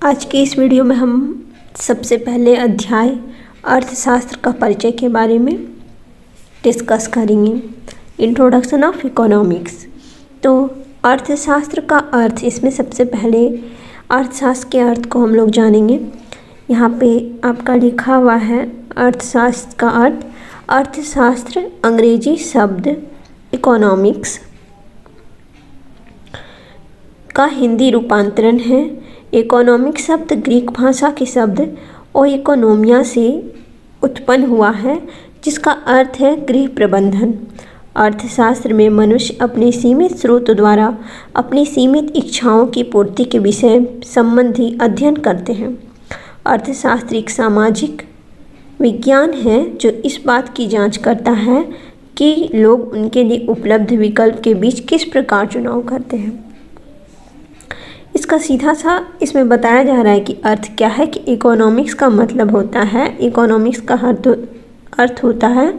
आज की इस वीडियो में हम सबसे पहले अध्याय अर्थशास्त्र का परिचय के बारे में डिस्कस करेंगे। Introduction of economics. तो अर्थशास्त्र का अर्थ, इसमें सबसे पहले अर्थशास्त्र के अर्थ को हम लोग जानेंगे। यहाँ पे आपका लिखा हुआ है अर्थशास्त्र का अर्थ। अर्थशास्त्र अंग्रेजी शब्द इकोनॉमिक्स का हिंदी रूपांतरण है। इकोनॉमिक शब्द ग्रीक भाषा के शब्द और इकोनोमिया से उत्पन्न हुआ है, जिसका अर्थ है गृह प्रबंधन। अर्थशास्त्र में मनुष्य अपने सीमित स्रोतों द्वारा अपनी सीमित इच्छाओं की पूर्ति के विषय संबंधी अध्ययन करते हैं। अर्थशास्त्र एक सामाजिक विज्ञान है जो इस बात की जांच करता है कि लोग उनके लिए उपलब्ध विकल्प के बीच किस प्रकार चुनाव करते हैं। इसका सीधा सा इसमें बताया जा रहा है कि अर्थ क्या है कि इकोनॉमिक्स का मतलब होता है, इकोनॉमिक्स का अर्थ होता है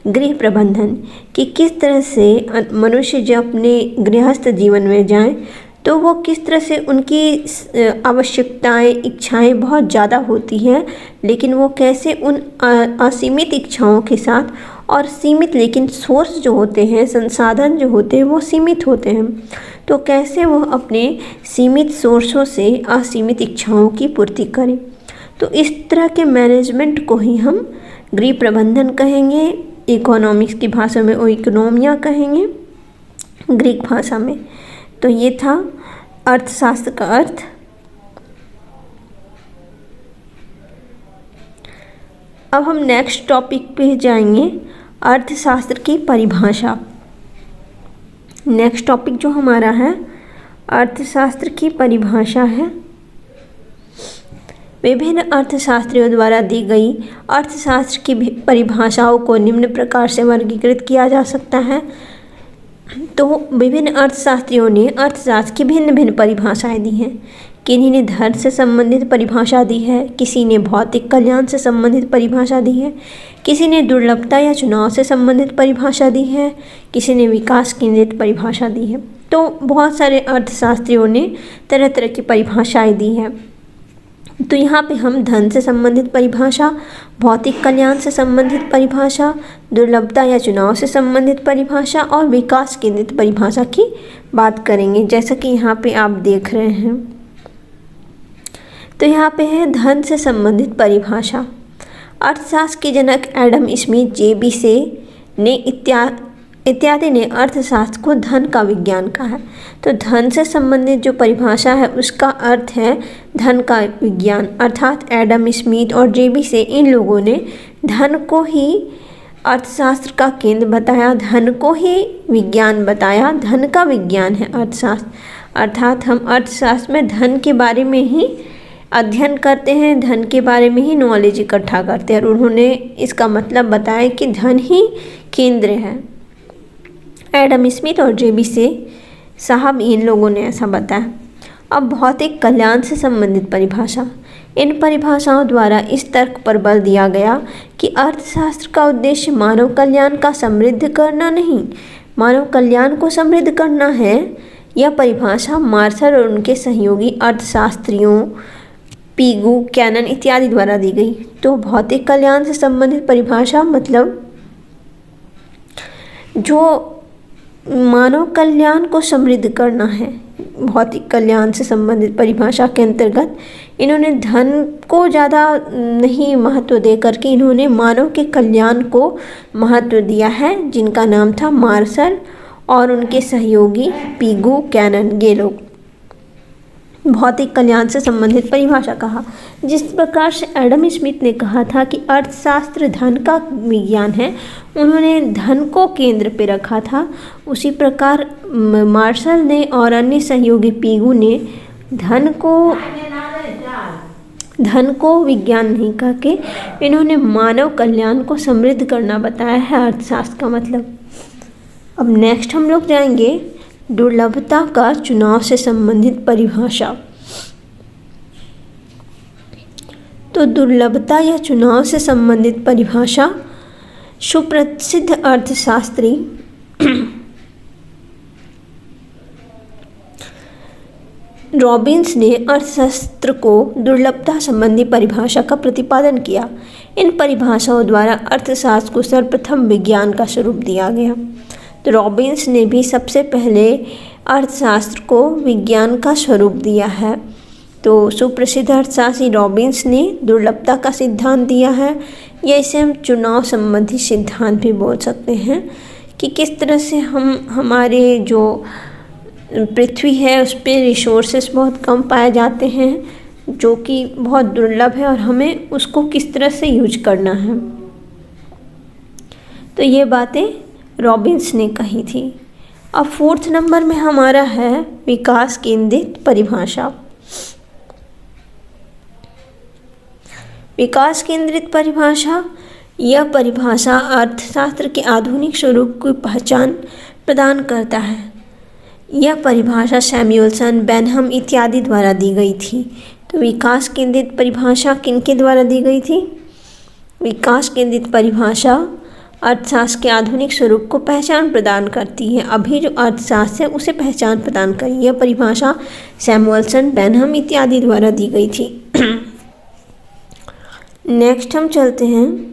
गृह प्रबंधन, कि किस तरह से मनुष्य जब अपने गृहस्थ जीवन में जाए तो वो किस तरह से उनकी आवश्यकताएं, इच्छाएं बहुत ज़्यादा होती हैं, लेकिन वो कैसे उन असीमित इच्छाओं के साथ और सीमित, लेकिन सोर्स जो होते हैं, संसाधन जो होते हैं वो सीमित होते हैं, तो कैसे वो अपने सीमित सोर्सों से असीमित इच्छाओं की पूर्ति करें। तो इस तरह के मैनेजमेंट को ही हम गृह प्रबंधन कहेंगे, इकोनॉमिक्स की भाषा में वो इकोनोमिया कहेंगे, ग्रीक भाषा में। तो ये था अर्थशास्त्र का अर्थ। अब हम नेक्स्ट टॉपिक पे जाएंगे, अर्थशास्त्र की परिभाषा। नेक्स्ट टॉपिक जो हमारा है अर्थशास्त्र की परिभाषा है। विभिन्न अर्थशास्त्रियों द्वारा दी गई अर्थशास्त्र की परिभाषाओं को निम्न प्रकार से वर्गीकृत किया जा सकता है। तो विभिन्न अर्थशास्त्रियों ने अर्थशास्त्र की भिन्न भिन्न परिभाषाएं दी हैं। किन्हीं ने धन से संबंधित परिभाषा दी है, किसी ने भौतिक कल्याण से संबंधित परिभाषा दी है, किसी ने दुर्लभता या चुनाव से संबंधित परिभाषा दी है, किसी ने विकास केंद्रित परिभाषा दी है। तो बहुत सारे अर्थशास्त्रियों ने तरह तरह की परिभाषाएं दी है। तो यहाँ पे हम धन से संबंधित परिभाषा, भौतिक कल्याण से संबंधित परिभाषा, दुर्लभता या चुनाव से संबंधित परिभाषा और विकास केंद्रित परिभाषा की बात करेंगे, जैसा कि यहाँ पे आप देख रहे हैं। तो यहाँ पे है धन से संबंधित परिभाषा। अर्थशास्त्र के जनक एडम स्मिथ, जेबी से ने इत्यादि ने अर्थशास्त्र को धन का विज्ञान कहा है। तो धन से संबंधित जो परिभाषा है उसका अर्थ है धन का विज्ञान, अर्थात एडम स्मिथ और जेबी से, इन लोगों ने धन को ही अर्थशास्त्र का केंद्र बताया, धन को ही विज्ञान बताया। धन का विज्ञान है अर्थशास्त्र, अर्थात हम अर्थशास्त्र में धन के बारे में ही अध्ययन करते हैं, धन के बारे में ही नॉलेज इकट्ठा करते हैं, और उन्होंने इसका मतलब बताया कि धन ही केंद्र है। एडम स्मिथ और जेबी से साहब, इन लोगों ने ऐसा बताया। अब भौतिक कल्याण से संबंधित परिभाषा। इन परिभाषाओं द्वारा इस तर्क पर बल दिया गया कि अर्थशास्त्र का उद्देश्य मानव कल्याण का समृद्ध करना नहीं, मानव कल्याण को समृद्ध करना है। यह परिभाषा मार्शल और उनके सहयोगी अर्थशास्त्रियों पीगू, कैनन इत्यादि द्वारा दी गई। तो भौतिक कल्याण से संबंधित परिभाषा मतलब जो मानव कल्याण को समृद्ध करना है। भौतिक कल्याण से संबंधित परिभाषा के अंतर्गत इन्होंने धन को ज़्यादा नहीं महत्व दे करके इन्होंने मानव के कल्याण को महत्व दिया है, जिनका नाम था मार्शल और उनके सहयोगी पीगू, कैनन, ये लोग। भौतिक कल्याण से संबंधित परिभाषा कहा। जिस प्रकार से एडम स्मिथ ने कहा था कि अर्थशास्त्र धन का विज्ञान है, उन्होंने धन को केंद्र पे रखा था, उसी प्रकार मार्शल ने और अन्य सहयोगी पीगू ने धन को विज्ञान नहीं कह के इन्होंने मानव कल्याण को समृद्ध करना बताया है अर्थशास्त्र का मतलब। अब नेक्स्ट हम लोग जाएंगे दुर्लभता का चुनाव से संबंधित परिभाषा। तो दुर्लभता या चुनाव से संबंधित परिभाषा सुप्रसिद्ध अर्थशास्त्री रॉबिन्स ने अर्थशास्त्र को दुर्लभता संबंधी परिभाषा का प्रतिपादन किया। इन परिभाषाओं द्वारा अर्थशास्त्र को सर्वप्रथम विज्ञान का स्वरूप दिया गया। तो रॉबिन्स ने भी सबसे पहले अर्थशास्त्र को विज्ञान का स्वरूप दिया है। तो सुप्रसिद्ध अर्थशास्त्री रॉबिन्स ने दुर्लभता का सिद्धांत दिया है, या इसे हम चुनाव संबंधी सिद्धांत भी बोल सकते हैं कि किस तरह से हमारे जो पृथ्वी है उस पर रिसोर्सेस बहुत कम पाए जाते हैं जो कि बहुत दुर्लभ है और हमें उसको किस तरह से यूज करना है। तो ये बातें रॉबिन्स ने कही थी। अब 4th नंबर में हमारा है विकास केंद्रित परिभाषा। विकास केंद्रित परिभाषा, यह परिभाषा अर्थशास्त्र के आधुनिक स्वरूप की पहचान प्रदान करता है। यह परिभाषा सैमुअलसन, बेनहम इत्यादि द्वारा दी गई थी। तो विकास केंद्रित परिभाषा किनके द्वारा दी गई थी? विकास केंद्रित परिभाषा अर्थशास्त्र के आधुनिक स्वरूप को पहचान प्रदान करती है। अभी जो अर्थशास्त्र है उसे पहचान प्रदान करी। यह परिभाषा सैमुअलसन, बेनहम इत्यादि द्वारा दी गई थी। नेक्स्ट हम चलते हैं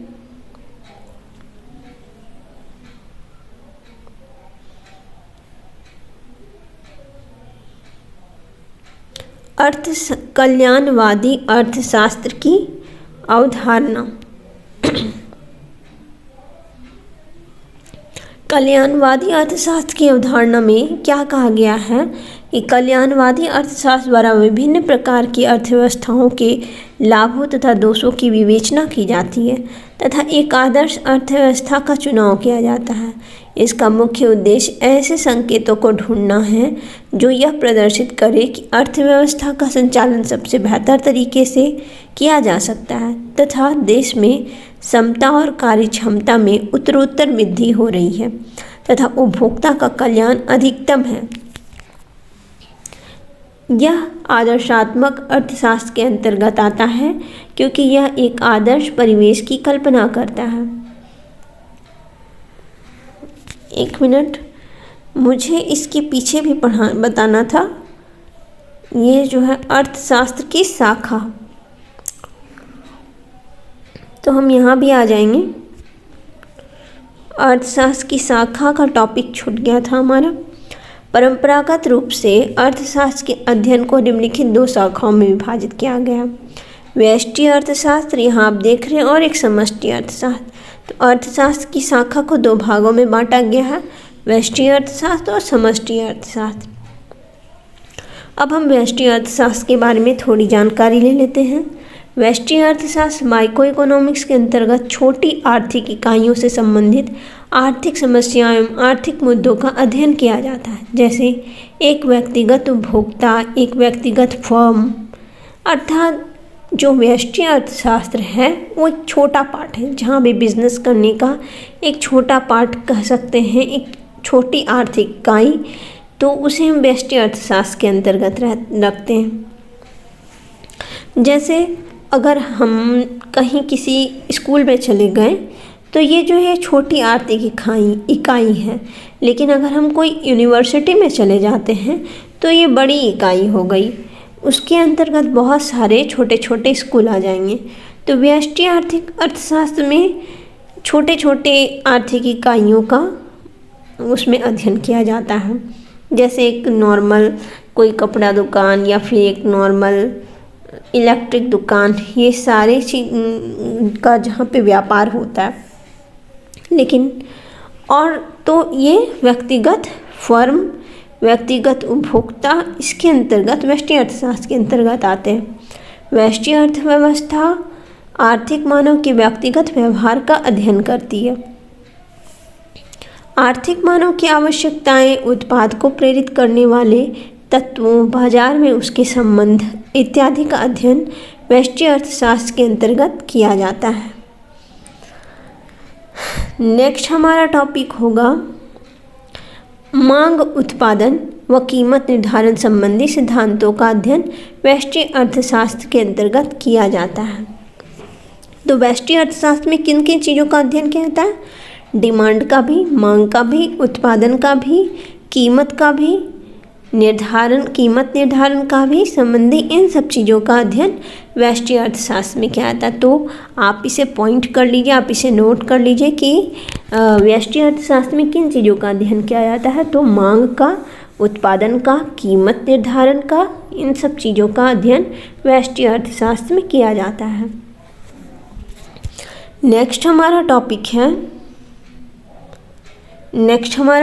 कल्याणवादी अर्थशास्त्र की अवधारणा। कल्याणवादी अर्थशास्त्र की अवधारणा में क्या कहा गया है कि कल्याणवादी अर्थशास्त्र द्वारा विभिन्न प्रकार की अर्थव्यवस्थाओं के लाभों तथा दोषों की विवेचना की जाती है तथा एक आदर्श अर्थव्यवस्था का चुनाव किया जाता है। इसका मुख्य उद्देश्य ऐसे संकेतों को ढूंढना है जो यह प्रदर्शित करे कि अर्थव्यवस्था का संचालन सबसे बेहतर तरीके से किया जा सकता है तथा देश में समता और कार्य क्षमता में उत्तरोत्तर वृद्धि हो रही है तथा उपभोक्ता का कल्याण अधिकतम है। यह आदर्शात्मक अर्थशास्त्र के अंतर्गत आता है क्योंकि यह एक आदर्श परिवेश की कल्पना करता है। एक मिनट, मुझे इसके पीछे भी बताना था। ये जो है अर्थशास्त्र की शाखा, तो हम यहाँ भी आ जाएंगे। अर्थशास्त्र की शाखा का टॉपिक छूट गया था हमारा। परंपरागत रूप से अर्थशास्त्र के अध्ययन को निम्नलिखित 2 शाखाओं में विभाजित किया गया। व्यष्टि अर्थशास्त्र, यहाँ आप देख रहे हैं, और एक समष्टि अर्थशास्त्र। तो अर्थशास्त्र की शाखा को 2 भागों में बांटा गया है, व्यष्टि अर्थशास्त्र और समष्टि अर्थशास्त्र। अब हम व्यष्टि अर्थशास्त्र के बारे में थोड़ी जानकारी ले लेते हैं। व्यष्टि अर्थशास्त्र माइक्रो इकोनॉमिक्स के अंतर्गत छोटी आर्थिक इकाइयों से संबंधित आर्थिक समस्याओं एवं आर्थिक मुद्दों का अध्ययन किया जाता है, जैसे एक व्यक्तिगत उपभोक्ता, एक व्यक्तिगत फर्म। अर्थात जो व्यष्टि अर्थशास्त्र है वो एक छोटा पार्ट है, जहाँ भी बिजनेस करने का एक छोटा पार्ट कह सकते हैं, एक छोटी आर्थिक इकाई, तो उसे हम व्यष्टि अर्थशास्त्र के अंतर्गत रखते हैं। जैसे अगर हम कहीं किसी स्कूल में चले गए तो ये जो है छोटी आर्थिक इकाई है, लेकिन अगर हम कोई यूनिवर्सिटी में चले जाते हैं तो ये बड़ी इकाई हो गई। उसके अंतर्गत बहुत सारे छोटे छोटे स्कूल आ जाएंगे। तो व्यष्टि आर्थिक अर्थशास्त्र में छोटे छोटे आर्थिक इकाइयों का उसमें अध्ययन किया जाता है। जैसे एक नॉर्मल कोई कपड़ा दुकान या फिर एक नॉर्मल इलेक्ट्रिक दुकान, ये सारे चीज़ का जहाँ पे व्यापार होता है। लेकिन और तो ये व्यक्तिगत फर्म, व्यक्तिगत उपभोक्ता इसके अंतर्गत व्यष्टि अर्थशास्त्र के अंतर्गत आते हैं। व्यष्टि अर्थव्यवस्था आर्थिक मानव के व्यक्तिगत व्यवहार का अध्ययन करती है। आर्थिक मानव की आवश्यकताएं, उत्पाद को प्रेरित करने वाले तत्वों, बाजार में उसके संबंध इत्यादि का अध्ययन व्यष्टि अर्थशास्त्र के अंतर्गत किया जाता है। नेक्स्ट हमारा टॉपिक होगा मांग, उत्पादन व कीमत निर्धारण संबंधी सिद्धांतों का अध्ययन व्यष्टि अर्थशास्त्र के अंतर्गत किया जाता है। तो व्यष्टि अर्थशास्त्र में किन किन चीज़ों का अध्ययन किया जाता है? डिमांड का भी, मांग का भी, उत्पादन का भी, कीमत का भी निर्धारण, कीमत निर्धारण का भी संबंधी इन सब चीज़ों का अध्ययन व्यष्टि अर्थशास्त्र में किया जाता है। तो आप इसे पॉइंट कर लीजिए, आप इसे नोट कर लीजिए कि व्यष्टि अर्थशास्त्र में किन चीज़ों का अध्ययन किया जाता है। तो मांग का, उत्पादन का, कीमत निर्धारण का, इन सब चीज़ों का अध्ययन व्यष्टि अर्थशास्त्र में किया जाता है। नेक्स्ट हमारा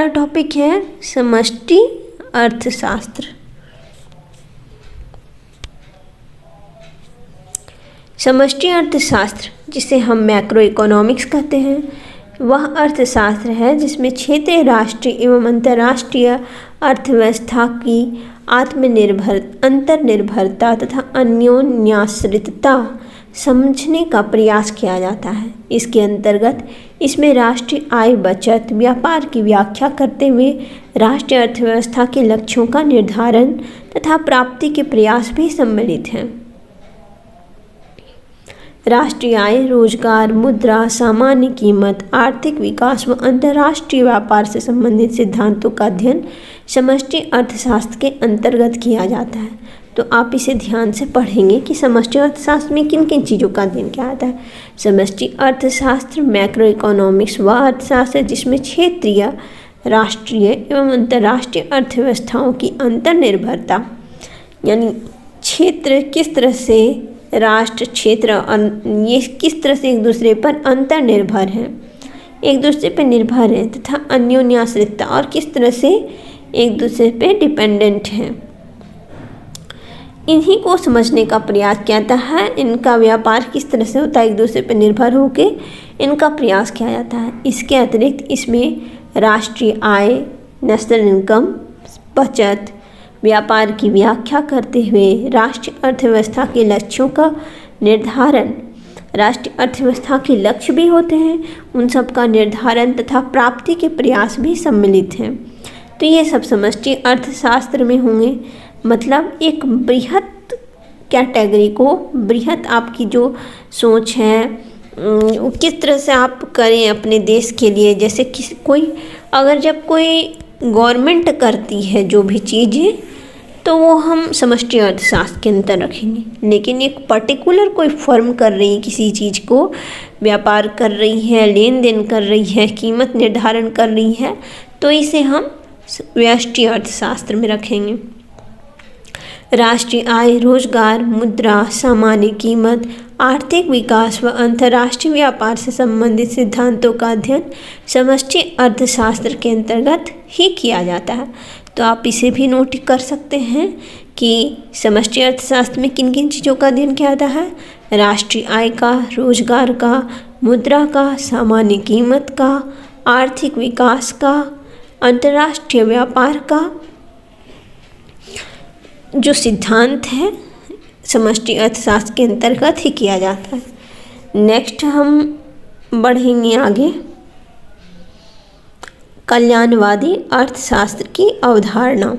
टॉपिक है समष्टि अर्थशास्त्र। समष्टि अर्थशास्त्र, जिसे हम मैक्रो इकोनॉमिक्स कहते हैं, वह अर्थशास्त्र है जिसमें क्षेत्रीय, राष्ट्रीय एवं अंतर्राष्ट्रीय अर्थव्यवस्था की अंतर्निर्भरता तथा अन्योन्याश्रितता समझने का प्रयास किया जाता है। इसके अंतर्गत इसमें राष्ट्रीय आय, बचत, व्यापार की व्याख्या करते हुए राष्ट्रीय अर्थव्यवस्था के लक्ष्यों का निर्धारण तथा प्राप्ति के प्रयास भी सम्मिलित हैं। राष्ट्रीय आय, रोजगार, मुद्रा, सामान्य कीमत, आर्थिक विकास व अंतर्राष्ट्रीय व्यापार से संबंधित सिद्धांतों का अध्ययन समष्टि अर्थशास्त्र के अंतर्गत किया जाता है। तो आप इसे ध्यान से पढ़ेंगे कि समष्टि अर्थशास्त्र में किन किन चीज़ों का अध्ययन किया जाता है। समष्टि अर्थशास्त्र मैक्रो इकोनॉमिक्स वह अर्थशास्त्र है जिसमें क्षेत्रीय, राष्ट्रीय एवं अंतर्राष्ट्रीय अर्थव्यवस्थाओं की अंतर्निर्भरता, यानी क्षेत्र किस तरह से, राष्ट्र, क्षेत्र, ये किस तरह से एक दूसरे पर अंतर्निर्भर हैं, एक दूसरे पर निर्भर हैं, तथा अन्योन्याश्रितता, और किस तरह से एक दूसरे पे डिपेंडेंट हैं, इन्हीं को समझने का प्रयास किया जाता है। इनका व्यापार किस तरह से होता है, एक दूसरे पर निर्भर होकर इनका प्रयास किया जाता है। इसके अतिरिक्त इसमें राष्ट्रीय आय, नेशनल इनकम, बचत, व्यापार की व्याख्या करते हुए राष्ट्रीय अर्थव्यवस्था के लक्ष्यों का निर्धारण, राष्ट्रीय अर्थव्यवस्था के लक्ष्य भी होते हैं, उन सब का निर्धारण तथा प्राप्ति के प्रयास भी सम्मिलित हैं। तो ये सब समष्टि अर्थशास्त्र में होंगे। मतलब एक बृहत कैटेगरी को, बृहत आपकी जो सोच है किस तरह से आप करें अपने देश के लिए। जैसे जब कोई गवर्नमेंट करती है जो भी चीज़ें, तो वो हम समष्टि अर्थशास्त्र के अंदर रखेंगे। लेकिन एक पर्टिकुलर कोई फर्म कर रही है किसी चीज़ को, व्यापार कर रही है, लेन देन कर रही है, कीमत निर्धारण कर रही है, तो इसे हम व्यष्टि अर्थशास्त्र में रखेंगे। राष्ट्रीय आय, रोजगार, मुद्रा, सामान्य कीमत, आर्थिक विकास व अंतर्राष्ट्रीय व्यापार से संबंधित सिद्धांतों का अध्ययन समष्टि अर्थशास्त्र के अंतर्गत ही किया जाता है। तो आप इसे भी नोट कर सकते हैं कि समष्टि अर्थशास्त्र में किन किन चीज़ों का अध्ययन किया जाता है। राष्ट्रीय आय का, रोजगार का, मुद्रा का, सामान्य कीमत का, आर्थिक विकास का, अंतर्राष्ट्रीय व्यापार का जो सिद्धांत है समष्टि अर्थशास्त्र के अंतर्गत ही किया जाता है। नेक्स्ट हम बढ़ेंगे आगे, कल्याणवादी अर्थशास्त्र की अवधारणा।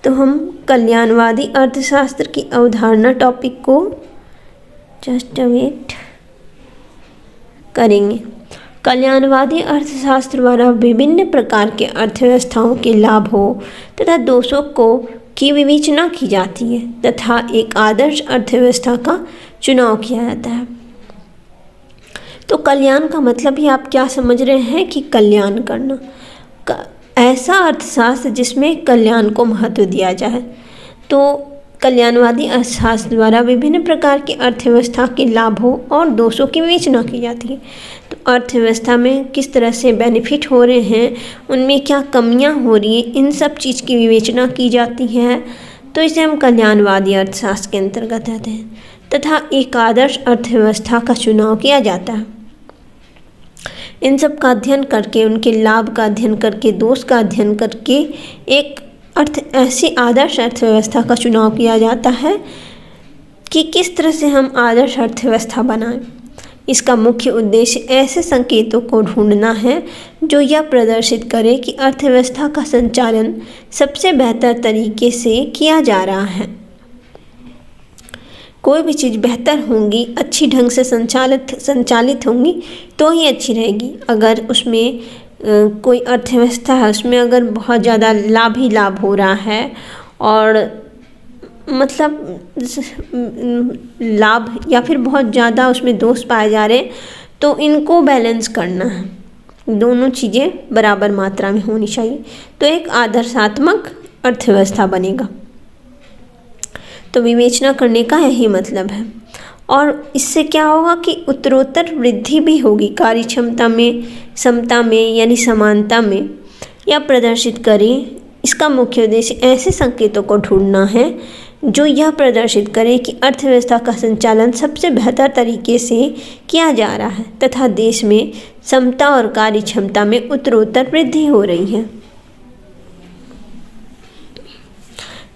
तो हम कल्याणवादी अर्थशास्त्र की अवधारणा टॉपिक को जस्ट वेट करेंगे। कल्याणवादी अर्थशास्त्र द्वारा विभिन्न प्रकार के अर्थव्यवस्थाओं के लाभों तथा दोषों की विवेचना की जाती है तथा एक आदर्श अर्थव्यवस्था का चुनाव किया जाता है। तो कल्याण का मतलब ही आप क्या समझ रहे हैं कि कल्याण करना, ऐसा अर्थशास्त्र जिसमें कल्याण को महत्व दिया जाए। तो कल्याणवादी अर्थशास्त्र द्वारा विभिन्न प्रकार की अर्थव्यवस्था के लाभों और दोषों की विवेचना की जाती है। तो अर्थव्यवस्था में किस तरह से बेनिफिट हो रहे हैं, उनमें क्या कमियां हो रही हैं, इन सब चीज़ की विवेचना की जाती है। तो इसे हम कल्याणवादी अर्थशास्त्र के अंतर्गत आते हैं तथा एक आदर्श अर्थव्यवस्था का चुनाव किया जाता है। इन सब का अध्ययन करके, उनके लाभ का अध्ययन करके, दोष का अध्ययन करके एक ऐसी आदर्श अर्थव्यवस्था का चुनाव किया जाता है कि किस तरह से हम आदर्श अर्थव्यवस्था बनाएं। इसका मुख्य उद्देश्य ऐसे संकेतों को ढूंढना है जो यह प्रदर्शित करे कि अर्थव्यवस्था का संचालन सबसे बेहतर तरीके से किया जा रहा है। कोई भी चीज़ बेहतर होंगी, अच्छी ढंग से संचालित होंगी तो ही अच्छी रहेगी। अगर उसमें कोई अर्थव्यवस्था है उसमें अगर बहुत ज़्यादा लाभ ही लाभ हो रहा है और मतलब लाभ या फिर बहुत ज़्यादा उसमें दोष पाए जा रहे हैं, तो इनको बैलेंस करना है, दोनों चीज़ें बराबर मात्रा में होनी चाहिए, तो एक आदर्शात्मक अर्थव्यवस्था बनेगा। तो विवेचना करने का यही मतलब है। और इससे क्या होगा कि उत्तरोत्तर वृद्धि भी होगी कार्य क्षमता में, समता में यानी समानता में, या प्रदर्शित करें। इसका मुख्य उद्देश्य ऐसे संकेतों को ढूंढना है जो यह प्रदर्शित करें कि अर्थव्यवस्था का संचालन सबसे बेहतर तरीके से किया जा रहा है तथा देश में समता और कार्य क्षमता में उत्तरोत्तर वृद्धि हो रही है।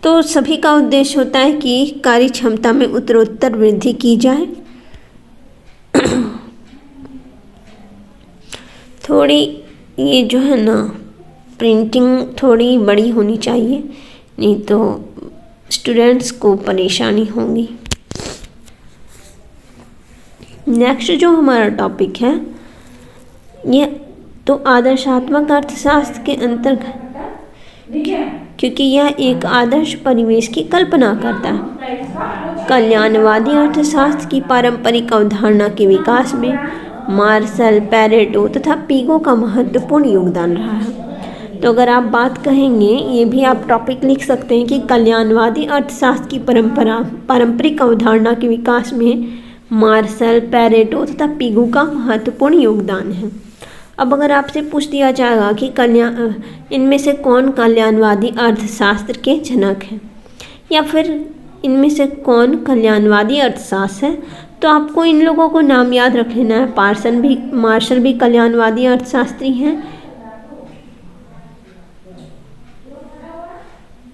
तो सभी का उद्देश्य होता है कि कार्य क्षमता में उत्तरोत्तर वृद्धि की जाए। थोड़ी ये जो है ना प्रिंटिंग थोड़ी बड़ी होनी चाहिए, नहीं तो स्टूडेंट्स को परेशानी होगी। नेक्स्ट जो हमारा टॉपिक है ये तो आदर्शात्मक अर्थशास्त्र के अंतर्गत, क्योंकि यह एक आदर्श परिवेश की कल्पना करता है। कल्याणवादी अर्थशास्त्र की पारंपरिक अवधारणा के विकास में मार्शल, पेरेटो तथा पीगो का महत्वपूर्ण योगदान रहा है। तो अगर आप बात कहेंगे, ये भी आप टॉपिक लिख सकते हैं कि कल्याणवादी अर्थशास्त्र की पारंपरिक अवधारणा के विकास में मार्शल, पेरेटो तथा पीगो का महत्वपूर्ण योगदान है। अब अगर आपसे पूछ दिया जाएगा कि इनमें से कौन कल्याणवादी अर्थशास्त्र के जनक हैं या फिर इनमें से कौन कल्याणवादी अर्थशास्त्र है, तो आपको इन लोगों को नाम याद रख लेना है। मार्शल भी कल्याणवादी अर्थशास्त्री हैं,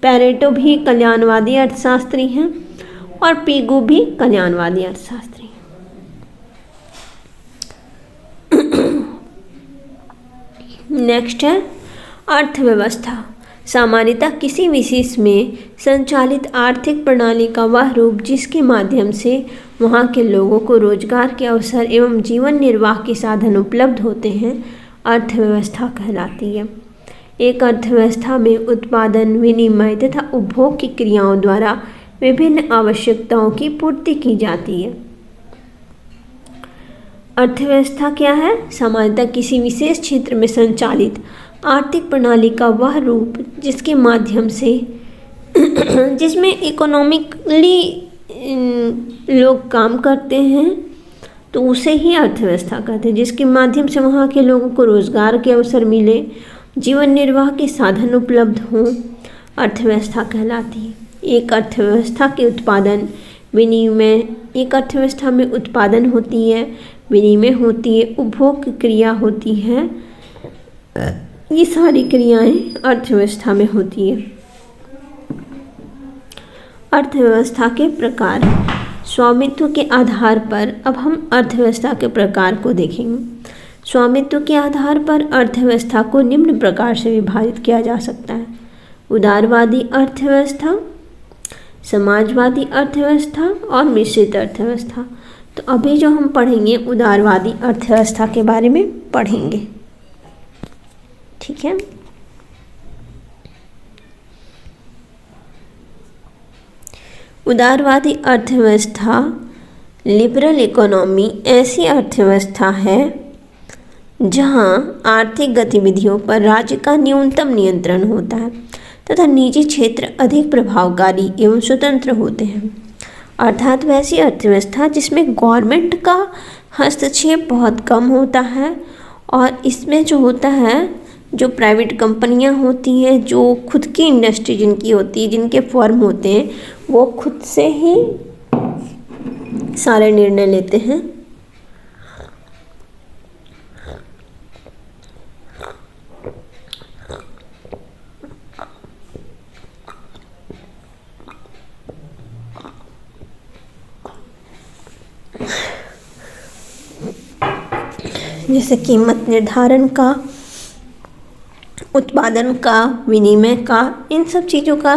पेरेटो भी कल्याणवादी अर्थशास्त्री हैं और पीगू भी कल्याणवादी अर्थशास्त्री हैं। नेक्स्ट है अर्थव्यवस्था। सामान्यतः किसी विशेष में संचालित आर्थिक प्रणाली का वह रूप जिसके माध्यम से वहाँ के लोगों को रोजगार के अवसर एवं जीवन निर्वाह के साधन उपलब्ध होते हैं, अर्थव्यवस्था कहलाती है। एक अर्थव्यवस्था में उत्पादन, विनिमय तथा उपभोग की क्रियाओं द्वारा विभिन्न आवश्यकताओं की पूर्ति की जाती है। अर्थव्यवस्था क्या है? सामान्यतः किसी विशेष क्षेत्र में संचालित आर्थिक प्रणाली का वह रूप जिसके माध्यम से जिसमें इकोनॉमिकली लोग काम करते हैं, तो उसे ही अर्थव्यवस्था कहते हैं। जिसके माध्यम से वहाँ के लोगों को रोजगार के अवसर मिले, जीवन निर्वाह के साधन उपलब्ध हों, अर्थव्यवस्था कहलाती है। एक अर्थव्यवस्था के उत्पादन, विनिमय, एक अर्थव्यवस्था में उत्पादन होती है, विनिमय होती है, उपभोग की क्रिया होती है, ये सारी क्रियाएं अर्थव्यवस्था में होती है। अर्थव्यवस्था के प्रकार। स्वामित्व के आधार पर अब हम अर्थव्यवस्था के प्रकार को देखेंगे। स्वामित्व के आधार पर अर्थव्यवस्था को निम्न प्रकार से विभाजित किया जा सकता है: उदारवादी अर्थव्यवस्था, समाजवादी अर्थव्यवस्था और मिश्रित अर्थव्यवस्था। तो अभी जो हम पढ़ेंगे उदारवादी अर्थव्यवस्था के बारे में पढ़ेंगे, ठीक है। उदारवादी अर्थव्यवस्था, लिबरल इकोनॉमी, ऐसी अर्थव्यवस्था है जहां आर्थिक गतिविधियों पर राज्य का न्यूनतम नियंत्रण होता है तथा निजी क्षेत्र अधिक प्रभावकारी एवं स्वतंत्र होते हैं। अर्थात वैसी अर्थव्यवस्था जिसमें गवर्नमेंट का हस्तक्षेप बहुत कम होता है और इसमें जो होता है, जो प्राइवेट कंपनियां होती हैं, जो खुद की इंडस्ट्री जिनकी होती है, जिनके फर्म होते हैं, वो खुद से ही सारे निर्णय लेते हैं। जैसे कीमत निर्धारण का, उत्पादन का, विनिमय का, इन सब चीज़ों का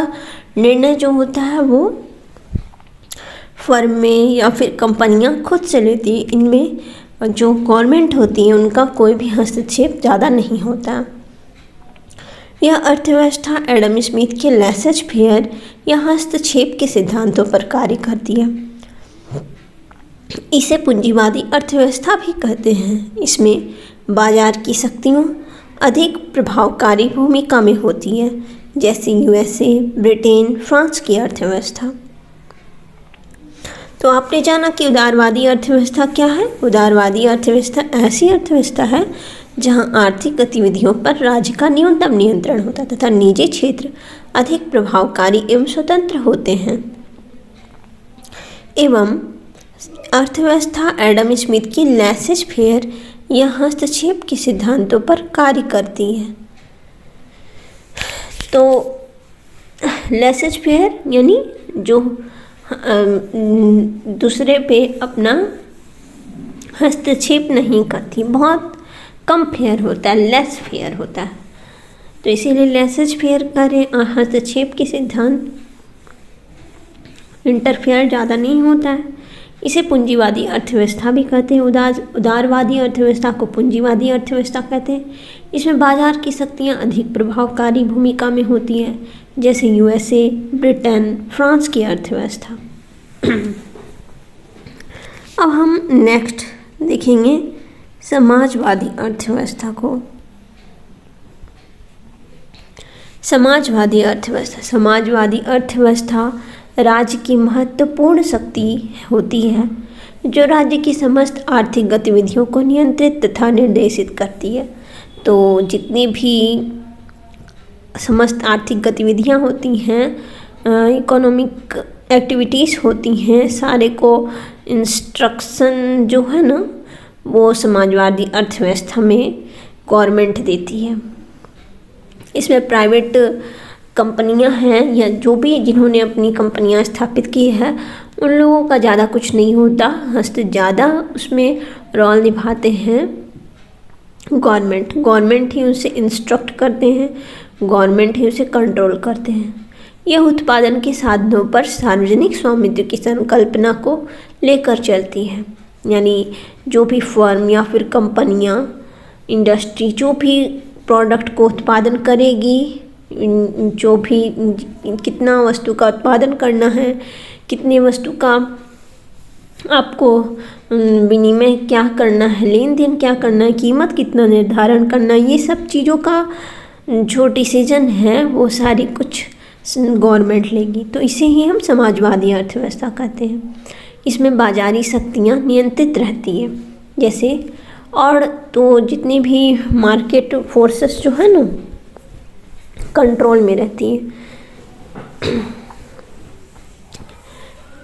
निर्णय जो होता है वो फर्म में या फिर कंपनियां खुद से लेती है। इनमें जो गवर्नमेंट होती है उनका कोई भी हस्तक्षेप ज़्यादा नहीं होता। यह अर्थव्यवस्था एडम स्मिथ के लेसर फेयर या हस्तक्षेप के सिद्धांतों पर कार्य करती है। इसे पूंजीवादी अर्थव्यवस्था भी कहते हैं। इसमें बाजार की शक्तियों अधिक प्रभावकारी भूमिका में होती है, जैसे यूएसए, ब्रिटेन, फ्रांस की अर्थव्यवस्था। तो आपने जाना कि उदारवादी अर्थव्यवस्था क्या है। उदारवादी अर्थव्यवस्था ऐसी अर्थव्यवस्था है जहां आर्थिक गतिविधियों पर राज्य का न्यूनतम नियंत्रण होता है तथा निजी क्षेत्र अधिक प्रभावकारी एवं स्वतंत्र होते हैं। एवं अर्थव्यवस्था एडम स्मिथ की लेसर फेयर या हस्तक्षेप के सिद्धांतों पर कार्य करती है। तो लेसर फेयर यानी जो दूसरे पे अपना हस्तक्षेप नहीं करती, बहुत कम फेयर होता है, लेस फेयर होता है। तो इसीलिए लेसर फेयर करें हस्तक्षेप के सिद्धांत, इंटरफेयर ज़्यादा नहीं होता है। इसे पूंजीवादी अर्थव्यवस्था भी कहते हैं। उदारवादी अर्थव्यवस्था को पूंजीवादी अर्थव्यवस्था कहते हैं। इसमें बाजार की शक्तियाँ अधिक प्रभावकारी भूमिका में होती हैं, जैसे यूएसए, ब्रिटेन, फ्रांस की अर्थव्यवस्था। अब हम नेक्स्ट देखेंगे समाजवादी अर्थव्यवस्था को। समाजवादी अर्थव्यवस्था राज्य की महत्वपूर्ण शक्ति होती है, जो राज्य की समस्त आर्थिक गतिविधियों को नियंत्रित तथा निर्देशित करती है। तो जितनी भी समस्त आर्थिक गतिविधियां होती हैं, इकोनॉमिक एक्टिविटीज़ होती हैं, सारे को इंस्ट्रक्शन जो है ना वो समाजवादी अर्थव्यवस्था में गवर्नमेंट देती है। इसमें प्राइवेट कंपनियां हैं या जो भी जिन्होंने अपनी कंपनियां स्थापित की है उन लोगों का ज़्यादा कुछ नहीं होता, ज़्यादा उसमें रोल निभाते हैं गवर्नमेंट ही उनसे इंस्ट्रक्ट करते हैं, गवर्नमेंट ही उसे कंट्रोल करते हैं। यह उत्पादन के साधनों पर सार्वजनिक स्वामित्व की संकल्पना को लेकर चलती है। यानी जो भी फर्म या फिर कंपनियां, इंडस्ट्री जो भी प्रोडक्ट को उत्पादन करेगी, जो भी कितना वस्तु का उत्पादन करना है, कितने वस्तु का आपको विनिमय क्या करना है, लेन देन क्या करना है, कीमत कितना निर्धारण करना है, ये सब चीज़ों का जो डिसीजन है वो सारी कुछ गवर्नमेंट लेगी। तो इसे ही हम समाजवादी अर्थव्यवस्था कहते हैं। इसमें बाजारी शक्तियाँ नियंत्रित रहती है, जैसे और तो जितनी भी मार्केट फोर्सेस जो है ना कंट्रोल में रहती है।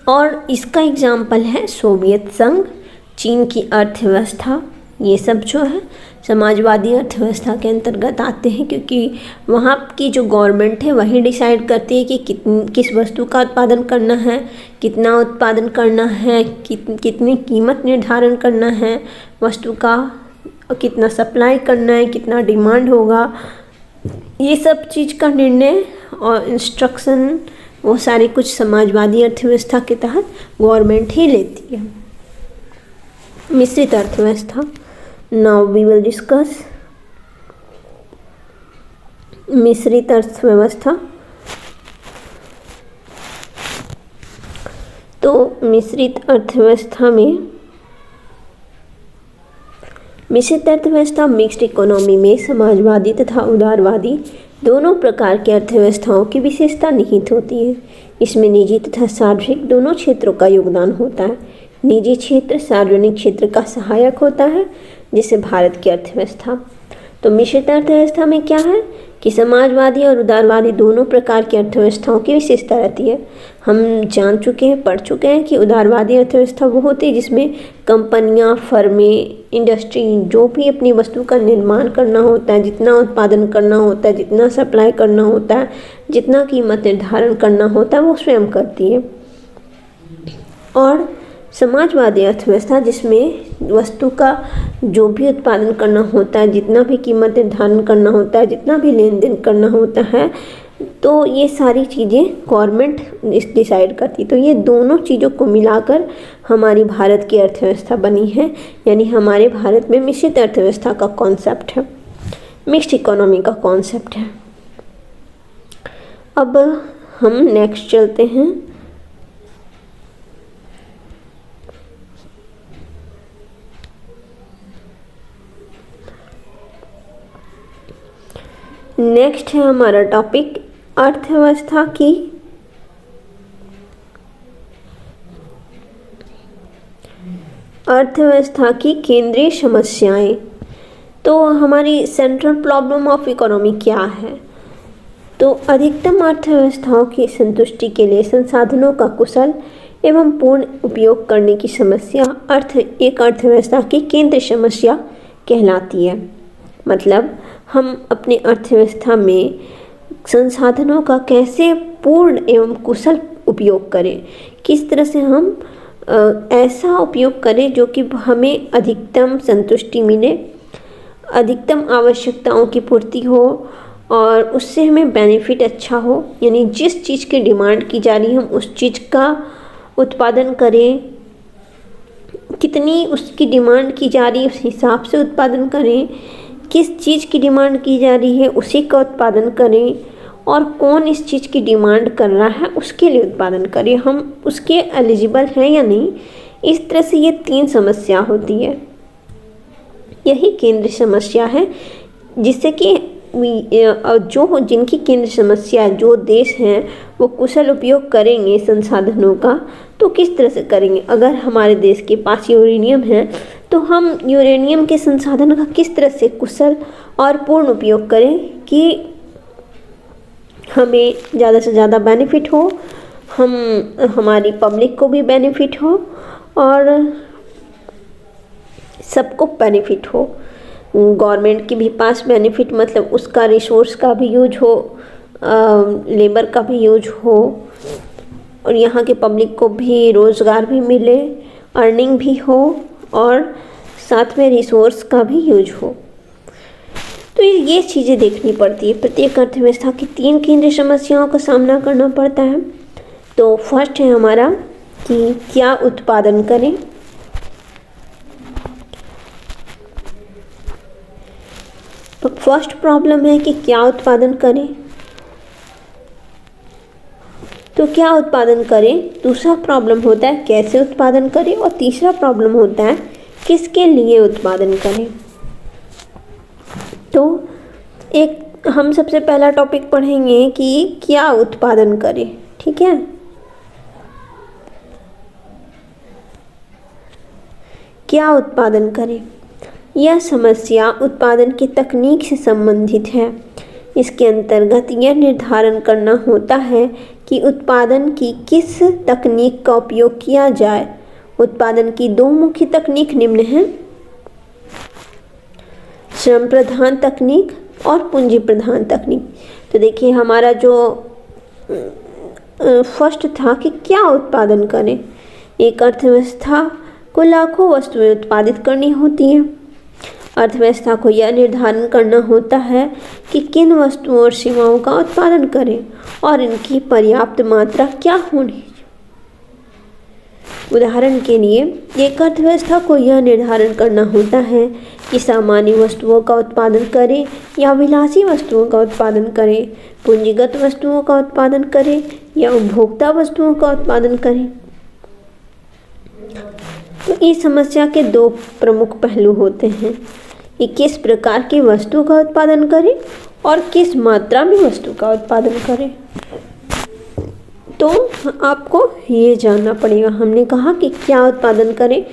और इसका एग्जाम्पल है सोवियत संघ, चीन की अर्थव्यवस्था, ये सब जो है समाजवादी अर्थव्यवस्था के अंतर्गत आते हैं, क्योंकि वहाँ की जो गवर्नमेंट है वही डिसाइड करती है कि किस वस्तु का उत्पादन करना है, कितना उत्पादन करना है, कितनी कीमत निर्धारण करना है वस्तु का, कितना सप्लाई करना है, कितना डिमांड होगा, ये सब चीज़ का निर्णय और इंस्ट्रक्शन वो सारे कुछ समाजवादी अर्थव्यवस्था के तहत गवर्नमेंट ही लेती है। मिश्रित अर्थव्यवस्था, नाउ वी विल डिस्कस मिश्रित अर्थव्यवस्था। तो मिश्रित अर्थव्यवस्था मिक्स्ड इकोनॉमी में समाजवादी तथा उदारवादी दोनों प्रकार की अर्थव्यवस्थाओं की विशेषता निहित होती है। इसमें निजी तथा सार्वजनिक दोनों क्षेत्रों का योगदान होता है। निजी क्षेत्र सार्वजनिक क्षेत्र का सहायक होता है, जैसे भारत की अर्थव्यवस्था। तो मिश्रित अर्थव्यवस्था में क्या है कि समाजवादी और उदारवादी दोनों प्रकार की अर्थव्यवस्थाओं की विशेषता रहती है। हम जान चुके हैं, पढ़ चुके हैं कि उदारवादी अर्थव्यवस्था वो होती है जिसमें कंपनियां, फर्में, इंडस्ट्री जो भी अपनी वस्तु का निर्माण करना होता है, जितना उत्पादन करना होता है, जितना सप्लाई करना होता है, जितना कीमत निर्धारण करना होता है वो स्वयं करती है। और समाजवादी अर्थव्यवस्था जिसमें वस्तु का जो भी उत्पादन करना होता है, जितना भी कीमत निर्धारण करना होता है, जितना भी लेन देन करना होता है, तो ये सारी चीज़ें गवर्नमेंट डिसाइड करती। तो ये दोनों चीज़ों को मिलाकर हमारी भारत की अर्थव्यवस्था बनी है, यानी हमारे भारत में मिश्रित अर्थव्यवस्था का कॉन्सेप्ट है, मिक्स्ड इकोनॉमी का कॉन्सेप्ट है। अब हम नेक्स्ट चलते हैं। नेक्स्ट है हमारा टॉपिक अर्थव्यवस्था की केंद्रीय समस्याएं। तो हमारी सेंट्रल प्रॉब्लम ऑफ इकोनॉमी क्या है? तो अधिकतम अर्थव्यवस्थाओं की संतुष्टि के लिए संसाधनों का कुशल एवं पूर्ण उपयोग करने की समस्या एक अर्थव्यवस्था की केंद्रीय समस्या कहलाती है। मतलब हम अपने अर्थव्यवस्था में संसाधनों का कैसे पूर्ण एवं कुशल उपयोग करें, किस तरह से हम ऐसा उपयोग करें जो कि हमें अधिकतम संतुष्टि मिले, अधिकतम आवश्यकताओं की पूर्ति हो और उससे हमें बेनिफिट अच्छा हो। यानी जिस चीज़ की डिमांड की जा रही है हम उस चीज़ का उत्पादन करें, कितनी उसकी डिमांड की जा रही है उस हिसाब से उत्पादन करें, किस चीज़ की डिमांड की जा रही है उसी का उत्पादन करें, और कौन इस चीज़ की डिमांड कर रहा है उसके लिए उत्पादन करें, हम उसके एलिजिबल हैं या नहीं। इस तरह से ये 3 समस्या होती है। यही केंद्रीय समस्या है, जिससे कि जो जिनकी केंद्र समस्या जो देश हैं वो कुशल उपयोग करेंगे संसाधनों का, तो किस तरह से करेंगे। अगर हमारे देश के पास यूरेनियम है तो हम यूरेनियम के संसाधन का किस तरह से कुशल और पूर्ण उपयोग करें कि हमें ज़्यादा से ज़्यादा बेनिफिट हो, हमारी पब्लिक को भी बेनिफिट हो और सबको बेनिफिट हो। गवर्नमेंट के भी पास बेनिफिट, मतलब उसका रिसोर्स का भी यूज हो, लेबर का भी यूज हो, और यहाँ के पब्लिक को भी रोज़गार भी मिले, अर्निंग भी हो और साथ में रिसोर्स का भी यूज हो। तो ये चीज़ें देखनी पड़ती है। प्रत्येक अर्थव्यवस्था की 3 केंद्रीय समस्याओं का सामना करना पड़ता है। तो फर्स्ट है हमारा कि क्या उत्पादन करें। तो फर्स्ट प्रॉब्लम है कि क्या उत्पादन करें, तो क्या उत्पादन करें। दूसरा प्रॉब्लम होता है कैसे उत्पादन करें, और तीसरा प्रॉब्लम होता है किसके लिए उत्पादन करें। तो एक हम सबसे पहला टॉपिक पढ़ेंगे कि क्या उत्पादन करें। ठीक है, क्या उत्पादन करें। यह समस्या उत्पादन की तकनीक से संबंधित है। इसके अंतर्गत यह निर्धारण करना होता है कि उत्पादन की किस तकनीक का उपयोग किया जाए। उत्पादन की 2 मुख्य तकनीक निम्न हैं: श्रम प्रधान तकनीक और पूंजी प्रधान तकनीक। तो देखिए हमारा जो फर्स्ट था कि क्या उत्पादन करें। एक अर्थव्यवस्था को लाखों वस्तुएं उत्पादित करनी होती हैं। अर्थव्यवस्था को यह निर्धारण करना होता है कि किन वस्तुओं और सेवाओं का उत्पादन करें और इनकी पर्याप्त मात्रा क्या होनी। उदाहरण के लिए एक अर्थव्यवस्था को यह निर्धारण करना होता है कि सामान्य वस्तुओं का उत्पादन करें या विलासी वस्तुओं का उत्पादन करें, पूंजीगत वस्तुओं का उत्पादन करें या उपभोक्ता वस्तुओं का उत्पादन करें। तो इस समस्या के 2 प्रमुख पहलू होते हैं कि किस प्रकार की वस्तु का उत्पादन करें और किस मात्रा में वस्तु का उत्पादन करें। तो आपको ये जानना पड़ेगा। हमने कहा कि क्या उत्पादन करें,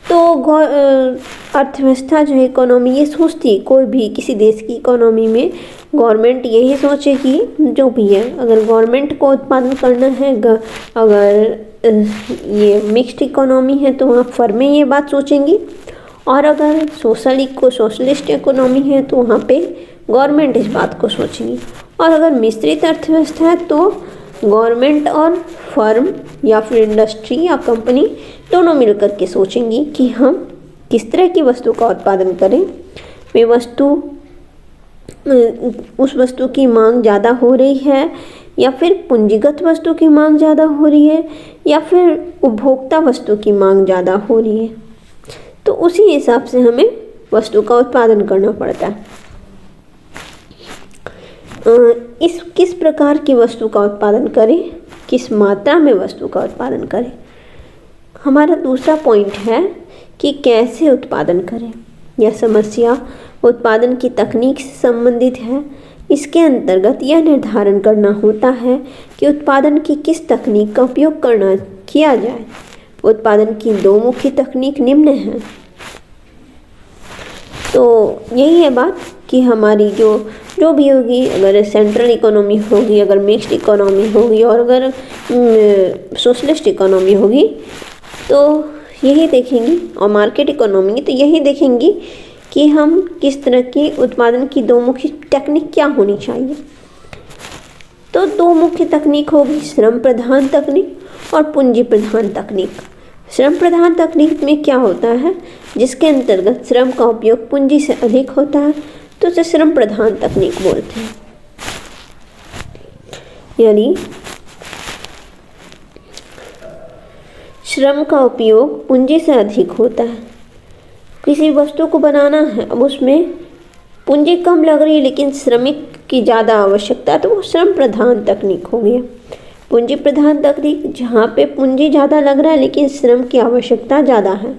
तो अर्थव्यवस्था जो है, इकोनॉमी ये सोचती है, कोई भी किसी देश की इकोनॉमी में गवर्नमेंट यही सोचेगी जो भी है। अगर गवर्नमेंट को उत्पादन करना है, अगर ये मिक्स्ड इकोनॉमी है तो वहाँ फर्में ये बात सोचेंगी, और अगर सोशलिस्ट इकोनॉमी है तो वहाँ पे गवर्नमेंट इस बात को सोचेगी। और अगर मिश्रित अर्थव्यवस्था है तो गवर्नमेंट और फर्म या फिर इंडस्ट्री या कंपनी दोनों मिलकर के सोचेंगी कि हम किस तरह की वस्तु का उत्पादन करें। वे वस्तु उस वस्तु की मांग ज़्यादा हो रही है, या फिर पूंजीगत वस्तु की मांग ज़्यादा हो रही है, या फिर उपभोक्ता वस्तु की मांग ज़्यादा हो रही है। तो उसी हिसाब से हमें वस्तु का उत्पादन करना पड़ता है। किस प्रकार की वस्तु का उत्पादन करें, किस मात्रा में वस्तु का उत्पादन करें। हमारा दूसरा पॉइंट है कि कैसे उत्पादन करें। यह समस्या उत्पादन की तकनीक से संबंधित है। इसके अंतर्गत यह निर्धारण करना होता है कि उत्पादन की किस तकनीक का उपयोग किया जाए। उत्पादन की दो मुख्य तकनीक निम्न हैं। तो यही है बात कि हमारी जो भी होगी, अगर सेंट्रल इकोनॉमी होगी, अगर मिक्स्ड इकोनॉमी होगी, और अगर सोशलिस्ट इकोनॉमी होगी तो यही देखेंगी, और मार्केट इकोनॉमी तो यही देखेंगी कि हम किस तरह की उत्पादन की दो मुख्य टेक्निक क्या होनी चाहिए। तो दो मुख्य तकनीक होगी, श्रम प्रधान तकनीक और पूंजी प्रधान तकनीक। श्रम प्रधान तकनीक में क्या होता है, जिसके अंतर्गत श्रम का उपयोग पूंजी से अधिक होता है, तो उसे श्रम प्रधान तकनीक बोलते हैं। यानी श्रम का उपयोग पूंजी से अधिक होता है। किसी वस्तु को बनाना है, अब उसमें पूंजी कम लग रही है लेकिन श्रमिक की ज़्यादा आवश्यकता, तो वो श्रम प्रधान तकनीक हो गया। पूंजी प्रधान तकनीक जहाँ पे पूंजी ज़्यादा लग रहा है लेकिन श्रम की आवश्यकता ज़्यादा है,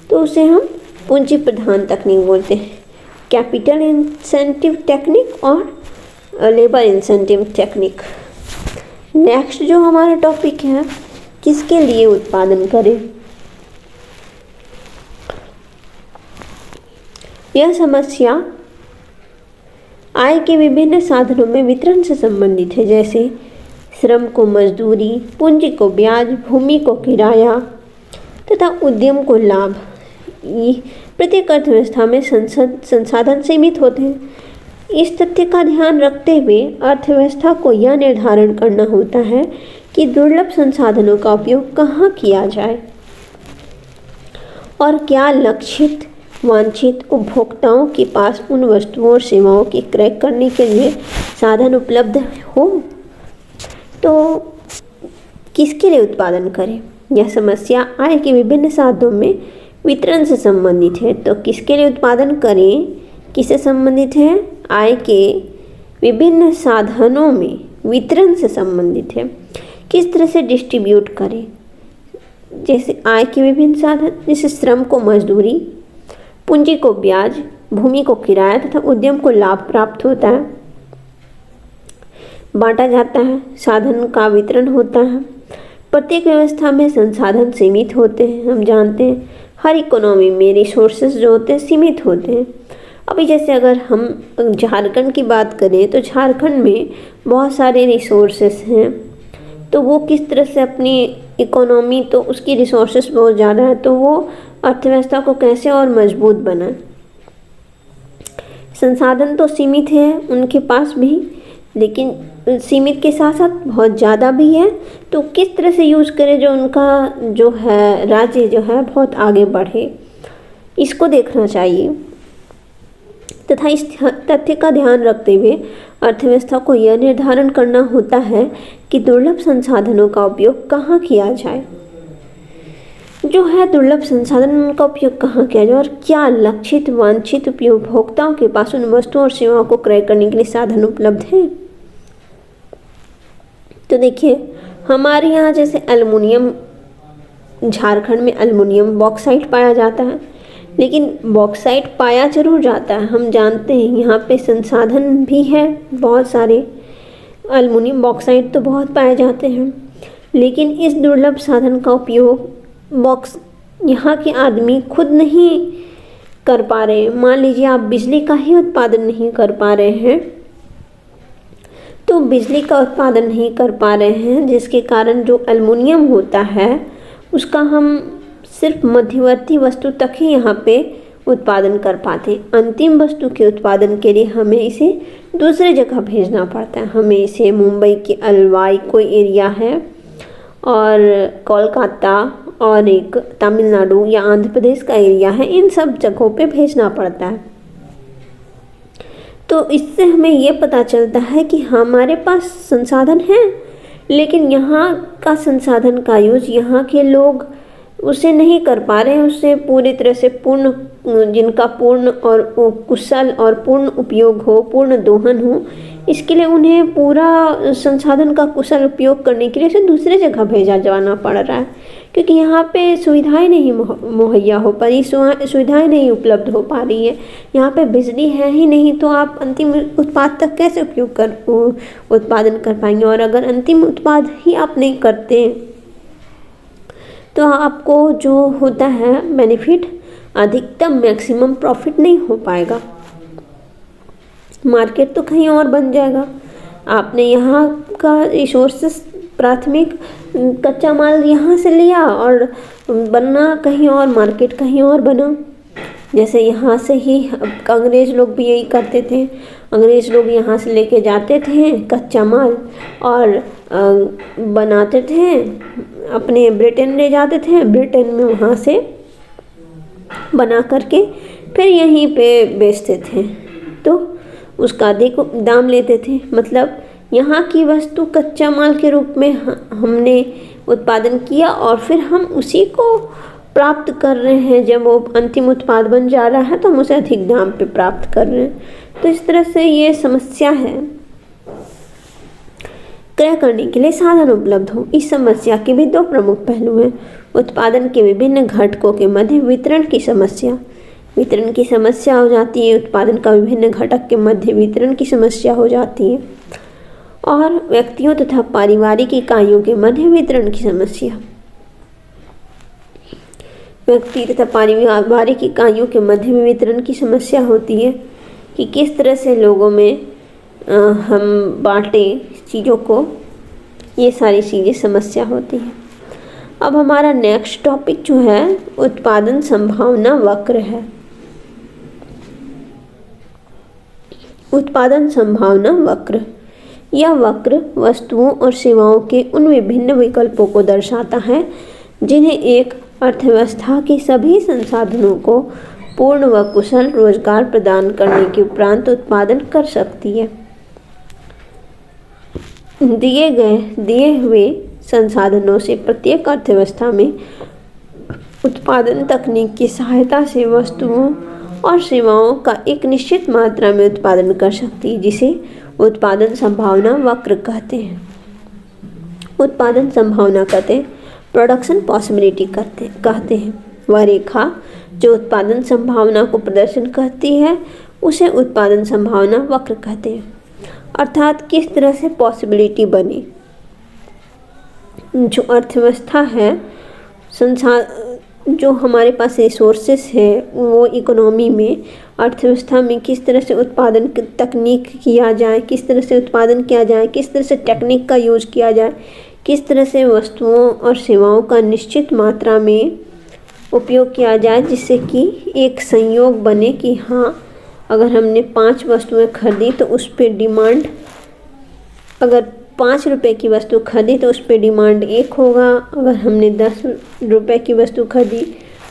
तो उसे हम पूंजी प्रधान तकनीक बोलते हैं। कैपिटल इंसेंटिव टेक्निक और लेबर इंसेंटिव टेक्निक। नेक्स्ट जो हमारा टॉपिक है, किसके लिए उत्पादन करें। यह समस्या आय के विभिन्न साधनों में वितरण से संबंधित है, जैसे श्रम को मजदूरी, पूंजी को ब्याज, भूमि को किराया तथा उद्यम को लाभ। प्रत्येक अर्थव्यवस्था में संसाधन सीमित होते हैं। इस तथ्य का ध्यान रखते हुए अर्थव्यवस्था को यह निर्धारण करना होता है कि दुर्लभ संसाधनों का उपयोग कहाँ किया जाए और क्या लक्षित वांछित उपभोक्ताओं के पास उन वस्तुओं और सेवाओं की क्रय करने के लिए साधन उपलब्ध हो। तो किसके लिए उत्पादन करें। यह समस्या आय के विभिन्न साधनों में वितरण से संबंधित है। तो किसके लिए उत्पादन करें, किससे संबंधित है, आय के विभिन्न साधनों में वितरण से संबंधित है। किस तरह से डिस्ट्रीब्यूट करें, जैसे आय के विभिन्न साधन, जैसे श्रम को मजदूरी, पूंजी को ब्याज, भूमि को किराया तथा उद्यम को लाभ प्राप्त होता है, बांटा जाता है, साधन का वितरण होता है। प्रत्येक व्यवस्था में संसाधन सीमित होते हैं। हम जानते हैं हर इकोनॉमी में रिसोर्सेज जो होते हैं सीमित होते हैं। अभी जैसे अगर हम झारखंड की बात करें तो झारखंड में बहुत सारे रिसोर्सेस हैं, तो वो किस तरह से अपनी इकोनॉमी, तो उसकी रिसोर्सेस बहुत ज़्यादा है, तो वो अर्थव्यवस्था को कैसे और मजबूत बनाए। संसाधन तो सीमित है उनके पास भी, लेकिन सीमित के साथ साथ बहुत ज़्यादा भी है, तो किस तरह से यूज़ करें जो उनका जो है राज्य जो है बहुत आगे बढ़े, इसको देखना चाहिए। तथा इस तथ्य का ध्यान रखते हुए अर्थव्यवस्था को यह निर्धारण करना होता है कि दुर्लभ संसाधनों का उपयोग कहाँ किया जाए, जो है दुर्लभ संसाधनों का उपयोग कहाँ किया जाए और क्या लक्षित वांछित उपभोक्ताओं के पास उन वस्तुओं और सेवाओं को क्रय करने के लिए साधन उपलब्ध हैं। तो देखिए हमारे यहाँ जैसे एल्युमिनियम, झारखंड में एल्युमिनियम बॉक्साइट पाया जाता है, लेकिन बॉक्साइट पाया जरूर जाता है। हम जानते हैं यहाँ पे संसाधन भी है बहुत सारे, एल्युमिनियम बॉक्साइट तो बहुत पाए जाते हैं, लेकिन इस दुर्लभ साधन का उपयोग यहाँ के आदमी खुद नहीं कर पा रहे हैं। मान लीजिए आप बिजली का ही उत्पादन नहीं कर पा रहे हैं, तो बिजली का उत्पादन नहीं कर पा रहे हैं, जिसके कारण जो एल्युमिनियम होता है उसका हम सिर्फ मध्यवर्ती वस्तु तक ही यहाँ पे उत्पादन कर पाते हैं। अंतिम वस्तु के उत्पादन के लिए हमें इसे दूसरे जगह भेजना पड़ता है। हमें इसे मुंबई के अलवाई कोई एरिया है और कोलकाता और एक तमिलनाडु या आंध्र प्रदेश का एरिया है, इन सब जगहों पे भेजना पड़ता है। तो इससे हमें ये पता चलता है कि हमारे पास संसाधन हैं, लेकिन यहाँ का संसाधन का यूज यहाँ के लोग उसे नहीं कर पा रहे हैं, उससे पूरी तरह से जिनका पूर्ण और कुशल और पूर्ण उपयोग हो, पूर्ण दोहन हो, इसके लिए उन्हें पूरा संसाधन का कुशल उपयोग करने के लिए उसे दूसरे जगह भेजा जाना पड़ रहा है, क्योंकि यहाँ पे सुविधाएं नहीं मुहैया हो पा रही, सुविधाएं नहीं उपलब्ध हो पा रही है। यहाँ पे बिजली है ही नहीं, तो आप अंतिम उत्पाद तक कैसे उत्पादन कर पाएंगे। और अगर अंतिम उत्पाद ही आप नहीं करते तो आपको जो होता है बेनिफिट, अधिकतम मैक्सिमम प्रॉफिट नहीं हो पाएगा, मार्केट तो कहीं और बन जाएगा। आपने यहाँ का रिसोर्सेस, प्राथमिक कच्चा माल यहाँ से लिया और बनना कहीं और, मार्केट कहीं और बना। जैसे यहाँ से ही अंग्रेज़ लोग भी यही करते थे, अंग्रेज़ लोग यहाँ से लेके जाते थे कच्चा माल और बनाते थे, अपने ब्रिटेन ले जाते थे, ब्रिटेन में वहाँ से बना करके फिर यहीं पे बेचते थे, तो उसका अधिक दाम लेते थे। मतलब यहाँ की वस्तु कच्चा माल के रूप में हमने उत्पादन किया और फिर हम उसी को प्राप्त कर रहे हैं। जब वो अंतिम उत्पाद बन जा रहा है तो हम उसे अधिक दाम पे प्राप्त कर रहे हैं। तो इस तरह से ये समस्या है। क्रय करने के लिए साधन उपलब्ध हो, इस समस्या के भी दो प्रमुख पहलू हैं। उत्पादन के विभिन्न घटकों के मध्य वितरण की समस्या, वितरण की समस्या हो जाती है। उत्पादन का विभिन्न घटक के मध्य वितरण की समस्या हो जाती है। और व्यक्तियों तथा पारिवारिक इकाइयों के मध्य वितरण की समस्या, व्यक्ति तथा पारिवारिक इकाइयों के मध्य में वितरण की समस्या होती है कि किस तरह से लोगों में हम बांटे चीज़ों को, ये सारी चीज़ें समस्या होती है। अब हमारा नेक्स्ट टॉपिक जो है उत्पादन संभावना वक्र है। उत्पादन संभावना वक्र, यह वक्र वस्तुओं और सेवाओं के उन विभिन्न विकल्पों को दर्शाता है जिन्हें एक अर्थव्यवस्था के सभी संसाधनों को पूर्ण व कुशल रोजगार प्रदान करने के उपरांत उत्पादन कर सकती है। दिए हुए संसाधनों से प्रत्येक अर्थव्यवस्था में उत्पादन तकनीक की सहायता से वस्तुओं और सेवाओं का एक निश्चित मात्रा में उत्पादन कर सकती है, जिसे उत्पादन संभावना वक्र कहते हैं। उत्पादन संभावना कहते हैं, प्रोडक्शन पॉसिबिलिटी कहते हैं। वह रेखा जो उत्पादन संभावना को प्रदर्शन करती है उसे उत्पादन संभावना वक्र कहते हैं। अर्थात किस तरह से पॉसिबिलिटी बनी, जो अर्थव्यवस्था है, जो हमारे पास रिसोर्सेस है, वो इकोनॉमी में, अर्थव्यवस्था में किस तरह से उत्पादन तकनीक किया जाए, किस तरह से उत्पादन किया जाए, किस तरह से टेक्निक का यूज किया जाए, किस तरह से वस्तुओं और सेवाओं का निश्चित मात्रा में उपयोग किया जाए, जिससे कि एक संयोग बने कि हाँ, अगर हमने 5 वस्तुएं खरीदी तो उस पर डिमांड, अगर 5 रुपए की वस्तु खरीदी तो उस पर डिमांड 1 होगा, अगर हमने 10 रुपए की वस्तु खरीदी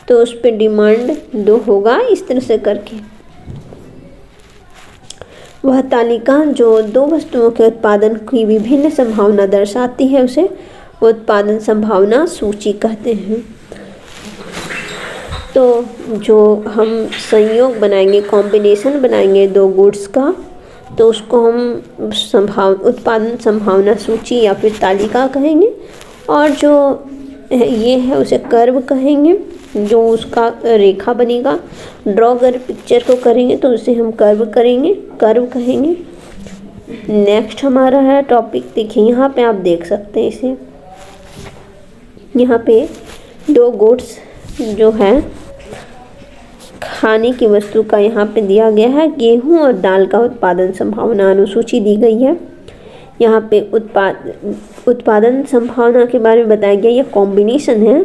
तो उस पर डिमांड 2 होगा। इस तरह से करके वह तालिका जो 2 वस्तुओं के उत्पादन की विभिन्न संभावना दर्शाती है उसे उत्पादन संभावना सूची कहते हैं। तो जो हम संयोग बनाएंगे, कॉम्बिनेशन बनाएंगे 2 गुड्स का, तो उसको हम उत्पादन संभावना सूची या फिर तालिका कहेंगे। और जो ये है उसे कर्व कहेंगे, जो उसका रेखा बनेगा। ड्रॉ अगर पिक्चर को करेंगे तो उसे हम कर्व कहेंगे। नेक्स्ट हमारा है टॉपिक, देखिए यहाँ पे आप देख सकते हैं इसे, यहाँ पे 2 गुड्स जो है खाने की वस्तु का यहाँ पे दिया गया है। गेहूं और दाल का उत्पादन संभावना अनुसूची दी गई है। यहाँ पे उत्पादन संभावना के बारे में बताया गया। ये कॉम्बिनेशन है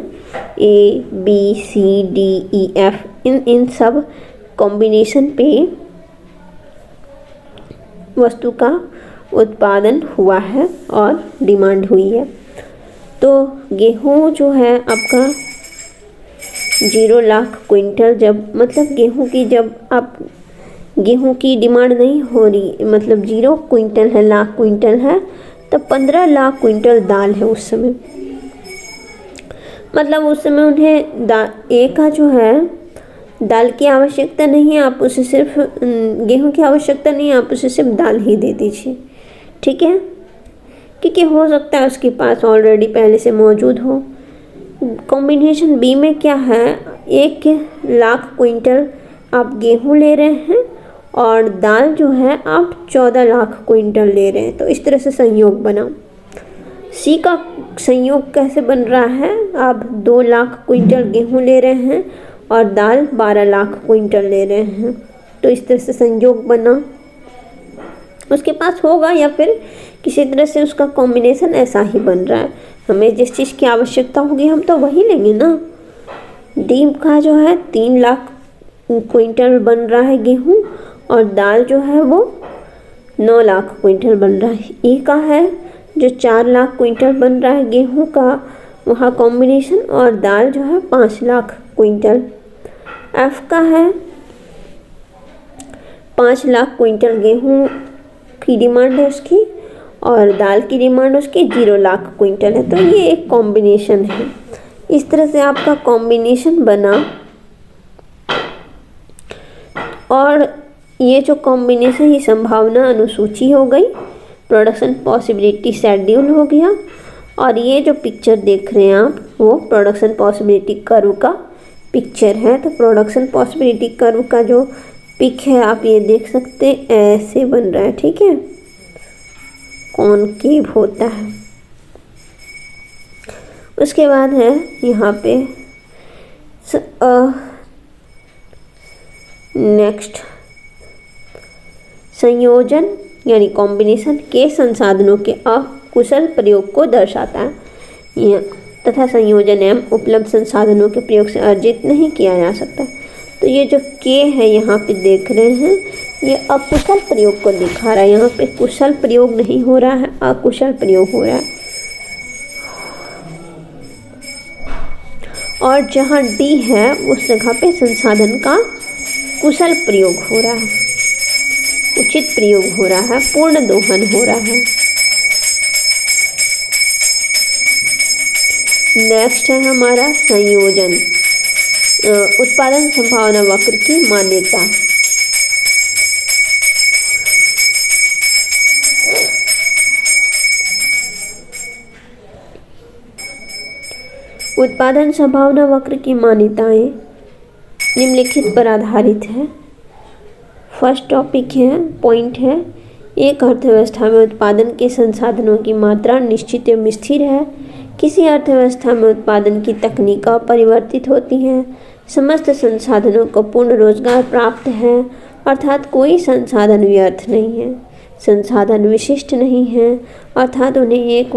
ABCDEF, इन सब कॉम्बिनेशन पे वस्तु का उत्पादन हुआ है और डिमांड हुई है। तो गेहूं जो है आपका 0 लाख क्विंटल, जब मतलब गेहूं की जब आप गेहूं की डिमांड नहीं हो रही, मतलब 0 क्विंटल है, लाख क्विंटल है, तो 15 लाख क्विंटल दाल है उस समय। मतलब उस समय उन्हें एक का जो है दाल की आवश्यकता नहीं है, आप उसे सिर्फ गेहूं की आवश्यकता नहीं है, आप उसे सिर्फ दाल ही दे दीजिए, ठीक है, क्योंकि हो सकता है उसके पास ऑलरेडी पहले से मौजूद हो। कॉम्बिनेशन बी में क्या है, 1 लाख क्विंटल आप गेहूं ले रहे हैं और दाल जो है आप 14 लाख क्विंटल ले रहे हैं, तो इस तरह से संयोग बना। सी का संयोग कैसे बन रहा है, आप 2 लाख क्विंटल गेहूं ले रहे हैं और दाल 12 लाख क्विंटल ले रहे हैं, तो इस तरह से संयोग बना। उसके पास होगा या फिर किसी तरह से उसका कॉम्बिनेशन ऐसा ही बन रहा है। हमें जिस चीज़ की आवश्यकता होगी हम तो वही लेंगे ना। डी का जो है 3 लाख क्विंटल बन रहा है गेहूं और दाल जो है वो 9 लाख क्विंटल बन रहा है। ई का है जो 4 लाख क्विंटल बन रहा है गेहूं का, वहाँ कॉम्बिनेशन, और दाल जो है 5 लाख क्विंटल। एफ का है 5 लाख क्विंटल गेहूं की डिमांड है उसकी और दाल की डिमांड उसकी 0 लाख क्विंटल है, तो ये एक कॉम्बिनेशन है। इस तरह से आपका कॉम्बिनेशन बना और ये जो कॉम्बिनेशन की संभावना अनुसूची हो गई, प्रोडक्शन पॉसिबिलिटी शेड्यूल हो गया, और ये जो पिक्चर देख रहे हैं आप वो प्रोडक्शन पॉसिबिलिटी कर्व का पिक्चर है। तो प्रोडक्शन पॉसिबिलिटी कर्व का जो पिक है आप ये देख सकते हैं, ऐसे बन रहा है, ठीक है, कॉनकेव होता है। उसके बाद है यहाँ पे नेक्स्ट संयोजन यानी कॉम्बिनेशन के संसाधनों के अकुशल प्रयोग को दर्शाता है, तथा संयोजन एवं उपलब्ध संसाधनों के प्रयोग से अर्जित नहीं किया जा सकता। तो ये जो के है यहाँ पे देख रहे हैं, ये अकुशल प्रयोग को दिखा रहा है। यहाँ पे कुशल प्रयोग नहीं हो रहा है, अकुशल प्रयोग हो रहा है। और जहाँ डी है उस जगह पे संसाधन का कुशल प्रयोग हो रहा है, उचित प्रयोग हो रहा है, पूर्ण दोहन हो रहा है। नेक्स्ट है हमारा संयोजन, उत्पादन संभावना वक्र की मान्यता। उत्पादन संभावना वक्र की मान्यताएं निम्नलिखित पर आधारित है। फर्स्ट टॉपिक है, पॉइंट है, एक अर्थव्यवस्था में उत्पादन के संसाधनों की मात्रा निश्चित एवं स्थिर है। किसी अर्थव्यवस्था में उत्पादन की तकनीक अपरिवर्तित होती है। समस्त संसाधनों को पूर्ण रोजगार प्राप्त है, अर्थात कोई संसाधन व्यर्थ नहीं है। संसाधन विशिष्ट नहीं है, अर्थात उन्हें एक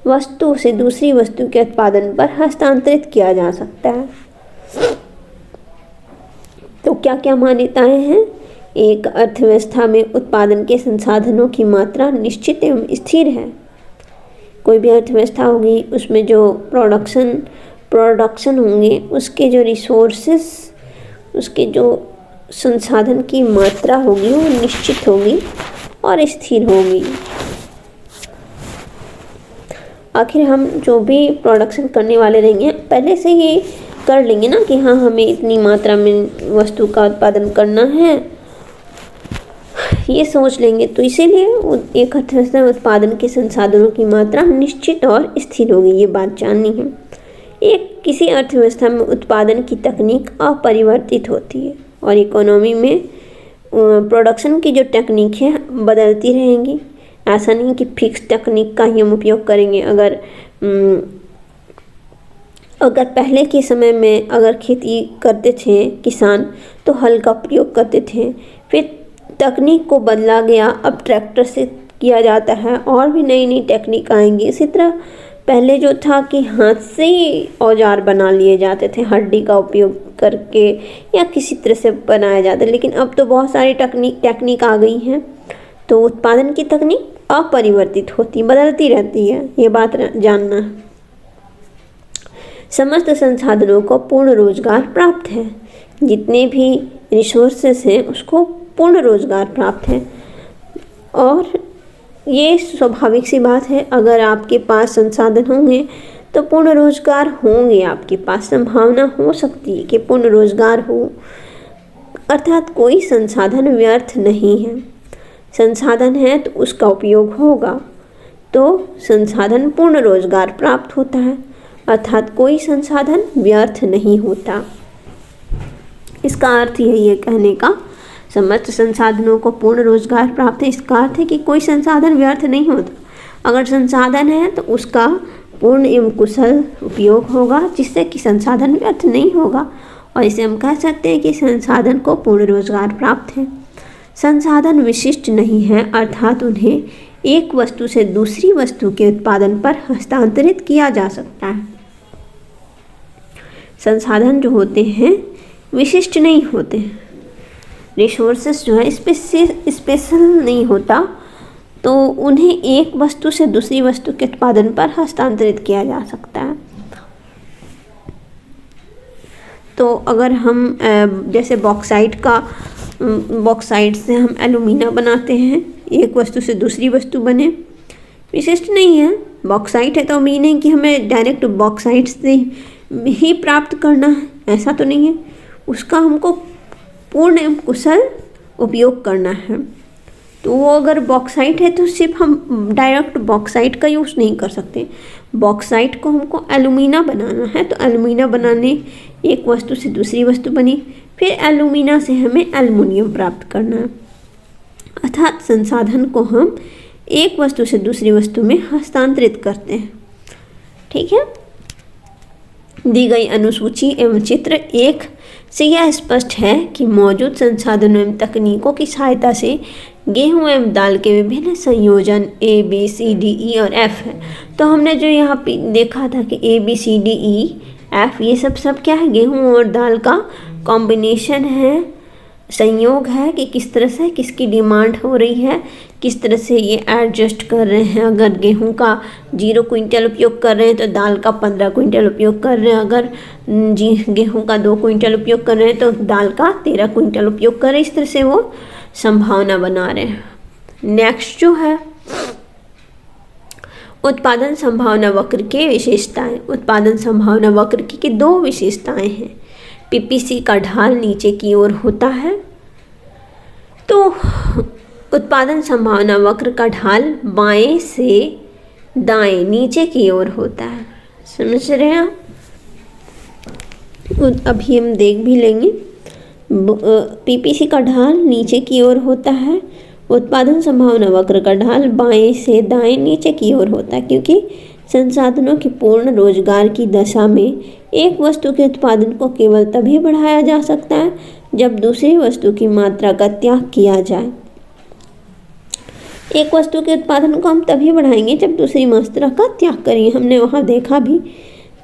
वस्तु से दूसरी वस्तु के उत्पादन पर हस्तांतरित किया जा सकता है। तो क्या क्या मान्यताएं हैं? एक अर्थव्यवस्था में उत्पादन के संसाधनों की मात्रा निश्चित एवं स्थिर है। कोई भी अर्थव्यवस्था होगी उसमें जो प्रोडक्शन होंगे, उसके जो रिसोर्सेस, उसके जो संसाधन की मात्रा होगी वो निश्चित होगी और स्थिर होगी। आखिर हम जो भी प्रोडक्शन करने वाले रहेंगे पहले से ही कर लेंगे ना कि हाँ हमें इतनी मात्रा में वस्तु का उत्पादन करना है, ये सोच लेंगे। तो इसीलिए एक अर्थव्यवस्था में उत्पादन के संसाधनों की मात्रा निश्चित और स्थिर होगी, ये बात जाननी है। एक किसी अर्थव्यवस्था में उत्पादन की तकनीक अपरिवर्तित होती है और इकोनॉमी में प्रोडक्शन की जो टेक्निक है बदलती रहेंगी। ऐसा नहीं कि फिक्स टेक्निक का ही हम उपयोग करेंगे। अगर पहले के समय में अगर खेती करते थे किसान तो हल का प्रयोग करते थे, फिर तकनीक को बदला गया, अब ट्रैक्टर से किया जाता है और भी नई नई टेक्निक आएंगी। इसी तरह पहले जो था कि हाथ से ही औजार बना लिए जाते थे, हड्डी का उपयोग करके या किसी तरह से बनाया जाता है, लेकिन अब तो बहुत सारी टेक्निक आ गई हैं। तो उत्पादन की तकनीक अपरिवर्तित होती, बदलती रहती है, ये बात जानना है। समस्त संसाधनों को पूर्ण रोजगार प्राप्त है। जितने भी रिसोर्सेस हैं उसको पूर्ण रोजगार प्राप्त है। और ये स्वाभाविक सी बात है, अगर आपके पास संसाधन होंगे तो पूर्ण रोजगार होंगे, आपके पास संभावना हो सकती है कि पूर्ण रोजगार हो। अर्थात कोई संसाधन व्यर्थ नहीं है, संसाधन है तो उसका उपयोग होगा, तो संसाधन पूर्ण रोजगार प्राप्त होता है। अर्थात कोई संसाधन व्यर्थ नहीं होता। इसका अर्थ यही है कहने का, समस्त संसाधनों को पूर्ण रोजगार प्राप्त है। इसका अर्थ है कि कोई संसाधन व्यर्थ नहीं होता। अगर संसाधन है तो उसका पूर्ण एवं कुशल उपयोग होगा, जिससे कि संसाधन व्यर्थ नहीं होगा। और इसे हम कह सकते हैं कि संसाधन को पूर्ण रोजगार प्राप्त है। संसाधन विशिष्ट नहीं है, अर्थात उन्हें एक वस्तु से दूसरी वस्तु के उत्पादन पर हस्तांतरित किया जा सकता है। संसाधन जो होते हैं विशिष्ट नहीं होते हैं। रिसोर्सेस जो है स्पेशल नहीं होता, तो उन्हें एक वस्तु से दूसरी वस्तु के उत्पादन पर हस्तांतरित किया जा सकता है। तो अगर हम जैसे बॉक्साइट से हम एल्यूमिना बनाते हैं, एक वस्तु से दूसरी वस्तु बने, विशिष्ट नहीं है। बॉक्साइट है तो उम्मीद नहीं कि हमें डायरेक्ट बॉक्साइट से ही प्राप्त करना है, ऐसा तो नहीं है। उसका हमको पूर्ण एवं कुशल उपयोग करना है। तो वो अगर बॉक्साइट है तो सिर्फ हम डायरेक्ट बॉक्साइट का यूज़ नहीं कर सकते। बॉक्साइट को हमको एल्यूमिना बनाना है, तो एल्यूमिना बनाने एक वस्तु से दूसरी वस्तु बनी, फिर एल्यूमिना से हमें एल्युमिनियम प्राप्त करना है। अर्थात संसाधन को हम एक वस्तु से दूसरी वस्तु में हस्तांतरित करते हैं। ठीक है। दी गई अनुसूची एवं चित्र 1 से यह स्पष्ट है कि मौजूद संसाधनों एवं तकनीकों की सहायता से गेहूं एवं दाल के विभिन्न संयोजन A, B, C, D, E और F है। तो हमने जो यहाँ पे देखा था कि A, B, C, D, E, F ये सब क्या है, गेहूं और दाल का कॉम्बिनेशन है, संयोग है कि किस तरह से किसकी डिमांड हो रही है, किस तरह से ये एडजस्ट कर रहे हैं। अगर गेहूं का 0 क्विंटल उपयोग कर रहे हैं तो दाल का 15 क्विंटल उपयोग कर रहे हैं। अगर गेहूं का 2 क्विंटल उपयोग कर रहे हैं तो दाल का 13 क्विंटल उपयोग कर रहे हैं। इस तरह से वो संभावना बना रहे हैं। नेक्स्ट जो है उत्पादन संभावना वक्र के विशेषताएं। उत्पादन संभावना वक्र की 2 विशेषताएं हैं। पीपीसी का ढाल नीचे की ओर होता है, तो उत्पादन संभावना वक्र का ढाल बाएं से दाएं नीचे की ओर होता है। समझ रहे हैं आप? अभी हम देख भी लेंगे। पीपीसी का ढाल नीचे की ओर होता है, उत्पादन संभावना वक्र का ढाल बाएं से दाएं नीचे की ओर होता है, क्योंकि संसाधनों के पूर्ण रोजगार की दशा में एक वस्तु के उत्पादन को केवल तभी बढ़ाया जा सकता है जब दूसरी वस्तु की मात्रा का त्याग किया जाए। एक वस्तु के उत्पादन को हम तभी बढ़ाएंगे जब दूसरी मात्रा का त्याग करेंगे। हमने वहाँ देखा भी,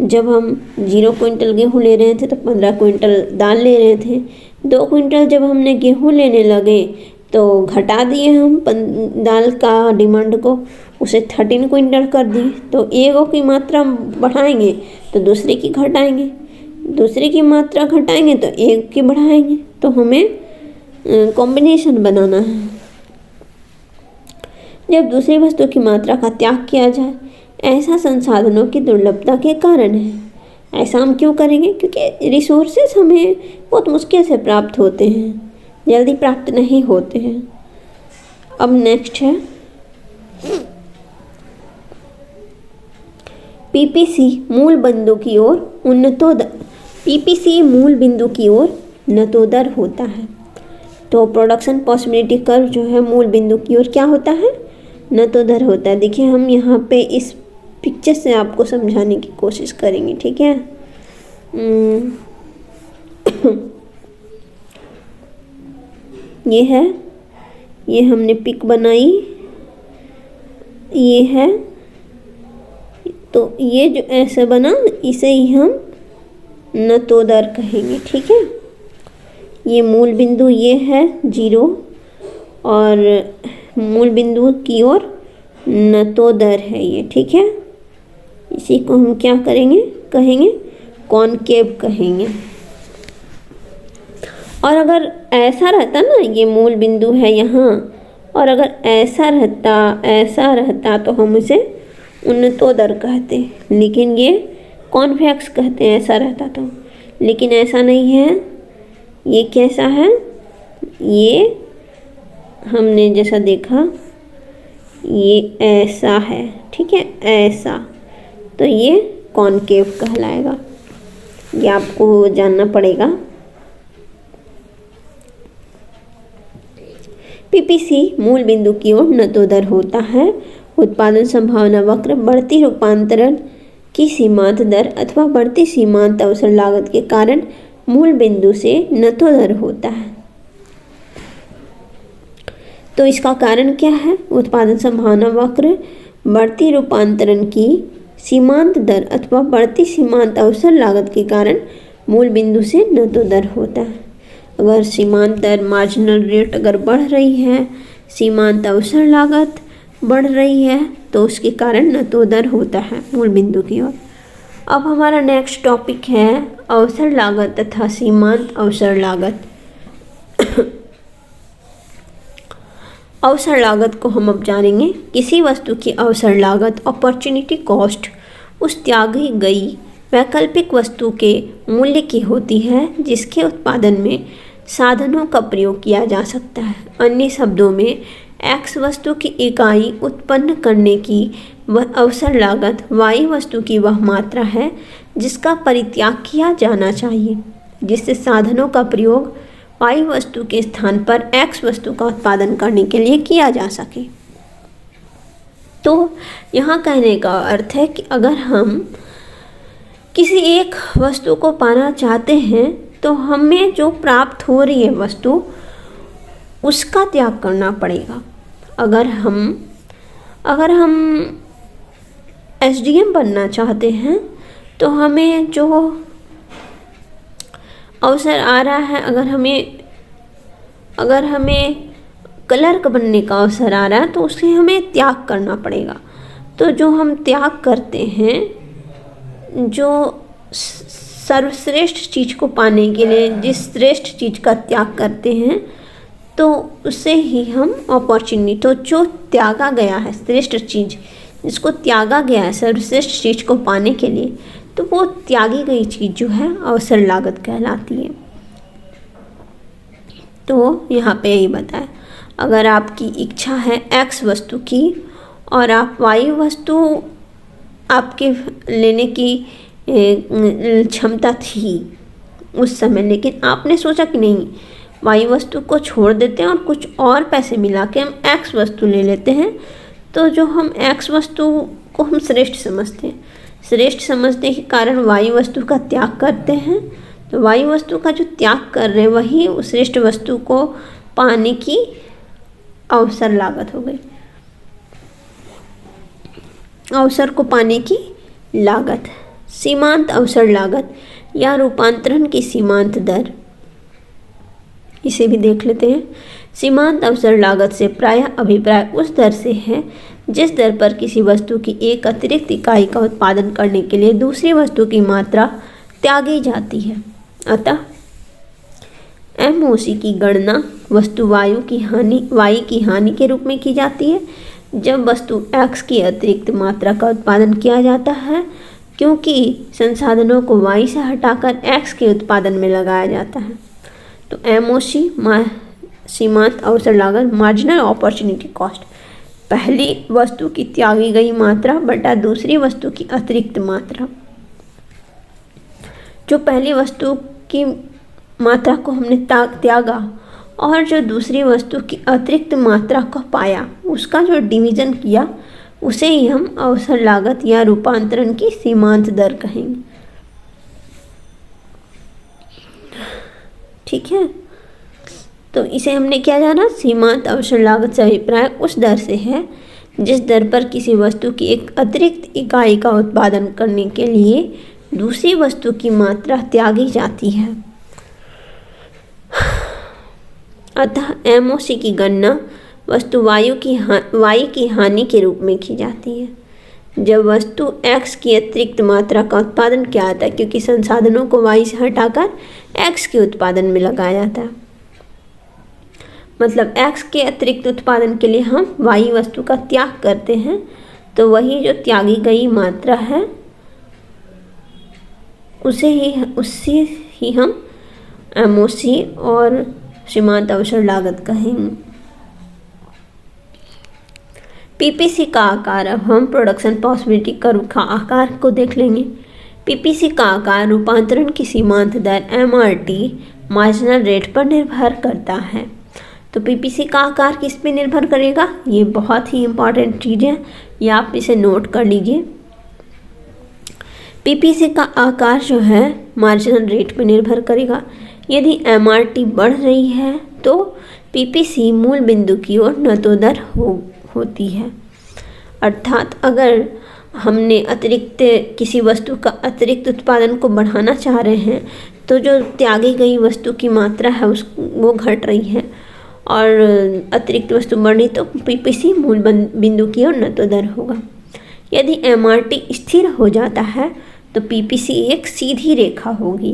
जब हम 0 क्विंटल गेहूँ ले रहे थे तो 15 क्विंटल दाल ले रहे थे। 2 क्विंटल जब हमने गेहूँ लेने लगे तो घटा दिए हम दाल का डिमांड को, उसे 13 क्विंटल कर दिए। तो एक की मात्रा बढ़ाएंगे तो दूसरे की घटाएंगे, दूसरे की मात्रा घटाएंगे तो एक की बढ़ाएंगे। तो हमें कॉम्बिनेशन बनाना है। जब दूसरी वस्तु की मात्रा का त्याग किया जाए, ऐसा संसाधनों की दुर्लभता के कारण है। ऐसा हम क्यों करेंगे? क्योंकि रिसोर्सेस हमें बहुत मुश्किल से प्राप्त होते हैं, जल्दी प्राप्त नहीं होते हैं। अब नेक्स्ट है पीपीसी मूल बिंदु की ओर उन्नतोदर। पीपीसी मूल बिंदु की ओर उन्नतोदर होता है। तो प्रोडक्शन पॉसिबिलिटी कर्व जो है मूल बिंदु की ओर क्या होता है? उन्नतोदर होता है। देखिए हम यहाँ पे इस पिक्चर से आपको समझाने की कोशिश करेंगे, ठीक है। ये है, ये हमने पिक बनाई, ये है, तो ये जो ऐसे बना इसे ही हम उन्नतोदर कहेंगे, ठीक है। ये मूल बिंदु ये है 0 और मूल बिंदु की ओर उन्नतोदर है ये, ठीक है। इसी को हम क्या करेंगे? कहेंगे कॉनकेव कहेंगे। और अगर ऐसा रहता ना, ये मूल बिंदु है यहाँ, और अगर ऐसा रहता तो हम इसे उन्नतोदर कहते, लेकिन ये कॉन्वेक्स कहते हैं ऐसा रहता तो। लेकिन ऐसा नहीं है, ये कैसा है, ये हमने जैसा देखा ये ऐसा है, ठीक है, ऐसा, तो ये कॉनकेव कहलाएगा। ये आपको जानना पड़ेगा। पीपीसी मूल बिंदु की ओर उन्नतोदर होता है। उत्पादन संभावना वक्र बढ़ती रूपांतरण की सीमांत दर अथवा बढ़ती सीमांत अवसर लागत के कारण मूल बिंदु से उन्नतोदर होता है। तो इसका कारण क्या है? उत्पादन संभावना वक्र बढ़ती रूपांतरण की सीमांत दर अथवा बढ़ती सीमांत अवसर लागत के कारण मूल बिंदु से उन्नतोदर होता है। अगर सीमांत दर मार्जिनल रेट अगर बढ़ रही है, सीमांत अवसर लागत बढ़ रही है, तो उसके कारण उन्नतोदर होता है मूल बिंदु की ओर। अब हमारा नेक्स्ट टॉपिक है अवसर लागत तथा सीमांत अवसर लागत। अवसर लागत को हम अब जानेंगे। किसी वस्तु की अवसर लागत अपॉर्चुनिटी कॉस्ट उस त्यागी गई वैकल्पिक वस्तु के मूल्य की होती है जिसके उत्पादन में साधनों का प्रयोग किया जा सकता है। अन्य शब्दों में एक्स वस्तु की इकाई उत्पन्न करने की वह अवसर लागत वाई वस्तु की वह मात्रा है जिसका परित्याग किया जाना चाहिए जिससे साधनों का प्रयोग वाई वस्तु के स्थान पर एक्स वस्तु का उत्पादन करने के लिए किया जा सके। तो यहाँ कहने का अर्थ है कि अगर हम किसी एक वस्तु को पाना चाहते हैं तो हमें जो प्राप्त हो रही है वस्तु उसका त्याग करना पड़ेगा। अगर हम एसडीएम बनना चाहते हैं तो हमें जो अवसर आ रहा है, अगर हमें क्लर्क बनने का अवसर आ रहा है तो उसे हमें त्याग करना पड़ेगा। तो जो हम त्याग करते हैं, जो सर्वश्रेष्ठ चीज़ को पाने के लिए जिस श्रेष्ठ चीज़ का त्याग करते हैं तो उसे ही हम अपॉर्चुनिटी, तो जो त्यागा गया है श्रेष्ठ चीज़, जिसको त्यागा गया है सर्वश्रेष्ठ चीज़ को पाने के लिए, तो वो त्यागी गई चीज़ जो है अवसर लागत कहलाती है। तो यहाँ पे यही बताया, अगर आपकी इच्छा है एक्स वस्तु की और आप वाई वस्तु आपके लेने की क्षमता थी उस समय, लेकिन आपने सोचा कि नहीं वाई वस्तु को छोड़ देते हैं और कुछ और पैसे मिला के हम एक्स वस्तु ले लेते हैं, तो जो हम एक्स वस्तु को हम श्रेष्ठ समझने के कारण वाई वस्तु का त्याग करते हैं। तो वाई वस्तु का जो त्याग कर रहे हैं वही उस श्रेष्ठ वस्तु को पाने की अवसर लागत हो गई, अवसर को पाने की लागत। सीमांत अवसर लागत या रूपांतरण की सीमांत दर, इसे भी देख लेते हैं। सीमांत अवसर लागत से प्रायः अभिप्राय उस दर से है जिस दर पर किसी वस्तु की एक अतिरिक्त इकाई का उत्पादन करने के लिए दूसरी वस्तु की मात्रा त्यागी जाती है। अतः एमओसी की गणना वस्तु वाई की हानि के रूप में की जाती है जब वस्तु एक्स की अतिरिक्त मात्रा का उत्पादन किया जाता है, क्योंकि संसाधनों को वाई से हटाकर एक्स के उत्पादन में लगाया जाता है। तो एमओसी सीमांत अवसर लागत मार्जिनल अपॉर्चुनिटी कॉस्ट, पहली वस्तु की त्यागी गई मात्रा बटा दूसरी वस्तु की अतिरिक्त मात्रा। जो पहली वस्तु की मात्रा को हमने त्यागा और जो दूसरी वस्तु की अतिरिक्त मात्रा को पाया, उसका जो डिवीज़न किया उसे ही हम अवसर लागत या रूपांतरण की सीमांत दर कहेंगे। ठीक है, तो इसे हमने क्या जाना, सीमांत अवसर लागत से अभिप्राय उस दर से है जिस दर पर किसी वस्तु की एक अतिरिक्त इकाई का उत्पादन करने के लिए दूसरी वस्तु की मात्रा त्यागी जाती है। अतः एमओसी की गणना वस्तु वाई की हानि के रूप में की जाती है जब वस्तु एक्स की अतिरिक्त मात्रा का उत्पादन किया जाता है, क्योंकि संसाधनों को वाई से हटाकर एक्स के उत्पादन में लगाया जाता है। मतलब एक्स के अतिरिक्त उत्पादन के लिए हम वाई वस्तु का त्याग करते हैं, तो वही जो त्यागी गई मात्रा है उससे ही हम MOC और सीमांत अवसर लागत कहेंगे। PPC का आकार, अब हम प्रोडक्शन पॉसिबिलिटी कर्व का आकार को देख लेंगे। PPC का आकार रूपांतरण की सीमांत दर MRT मार्जिनल रेट पर निर्भर करता है। तो PPC का आकार किस पे निर्भर करेगा, ये बहुत ही इम्पॉर्टेंट चीज़ है, ये आप इसे नोट कर लीजिए। PPC का आकार जो है मार्जिनल रेट पर निर्भर करेगा। यदि MRT बढ़ रही है तो PPC मूल बिंदु की ओर नतोदर होती है। अर्थात अगर हमने किसी वस्तु का अतिरिक्त उत्पादन को बढ़ाना चाह रहे हैं तो जो त्यागी गई वस्तु की मात्रा है वो घट रही है, और अतिरिक्त वस्तु बढ़ी तो PPC मूल बिंदु की ओर नतोदर होगा। यदि MRT स्थिर हो जाता है तो PPC एक सीधी रेखा होगी।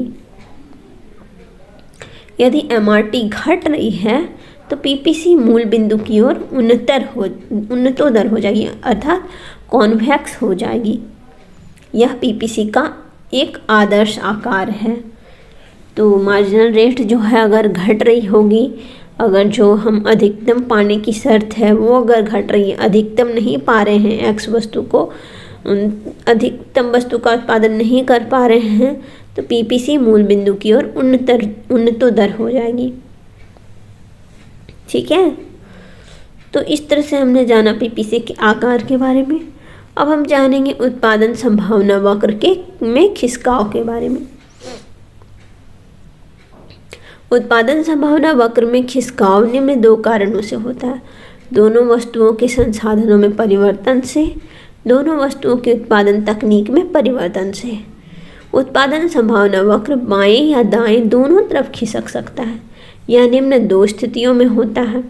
यदि MRT घट रही है तो PPC मूल बिंदु की ओर उन्नतोदर हो जाएगी, अर्थात कॉन्वेक्स हो जाएगी। यह PPC का एक आदर्श आकार है। तो मार्जिनल रेट जो है अगर घट रही होगी, अगर जो हम अधिकतम पाने की शर्त है वो अगर घट रही है, अधिकतम नहीं पा रहे हैं एक्स वस्तु को, अधिकतम वस्तु का उत्पादन नहीं कर पा रहे हैं, तो PPC मूल बिंदु की ओर उन्नतोदर हो जाएगी। ठीक है, तो इस तरह से हमने जाना PPC के आकार के बारे में। अब हम जानेंगे उत्पादन संभावना वक्र में खिसकाव के बारे में। उत्पादन संभावना वक्र में खिसकाव निम्न दो कारणों से होता है। दोनों वस्तुओं के संसाधनों में परिवर्तन से, दोनों वस्तुओं के उत्पादन तकनीक में परिवर्तन से। उत्पादन संभावना वक्र बाएं या दाएं दोनों तरफ खिसक सकता है। यह निम्न दो स्थितियों में होता है।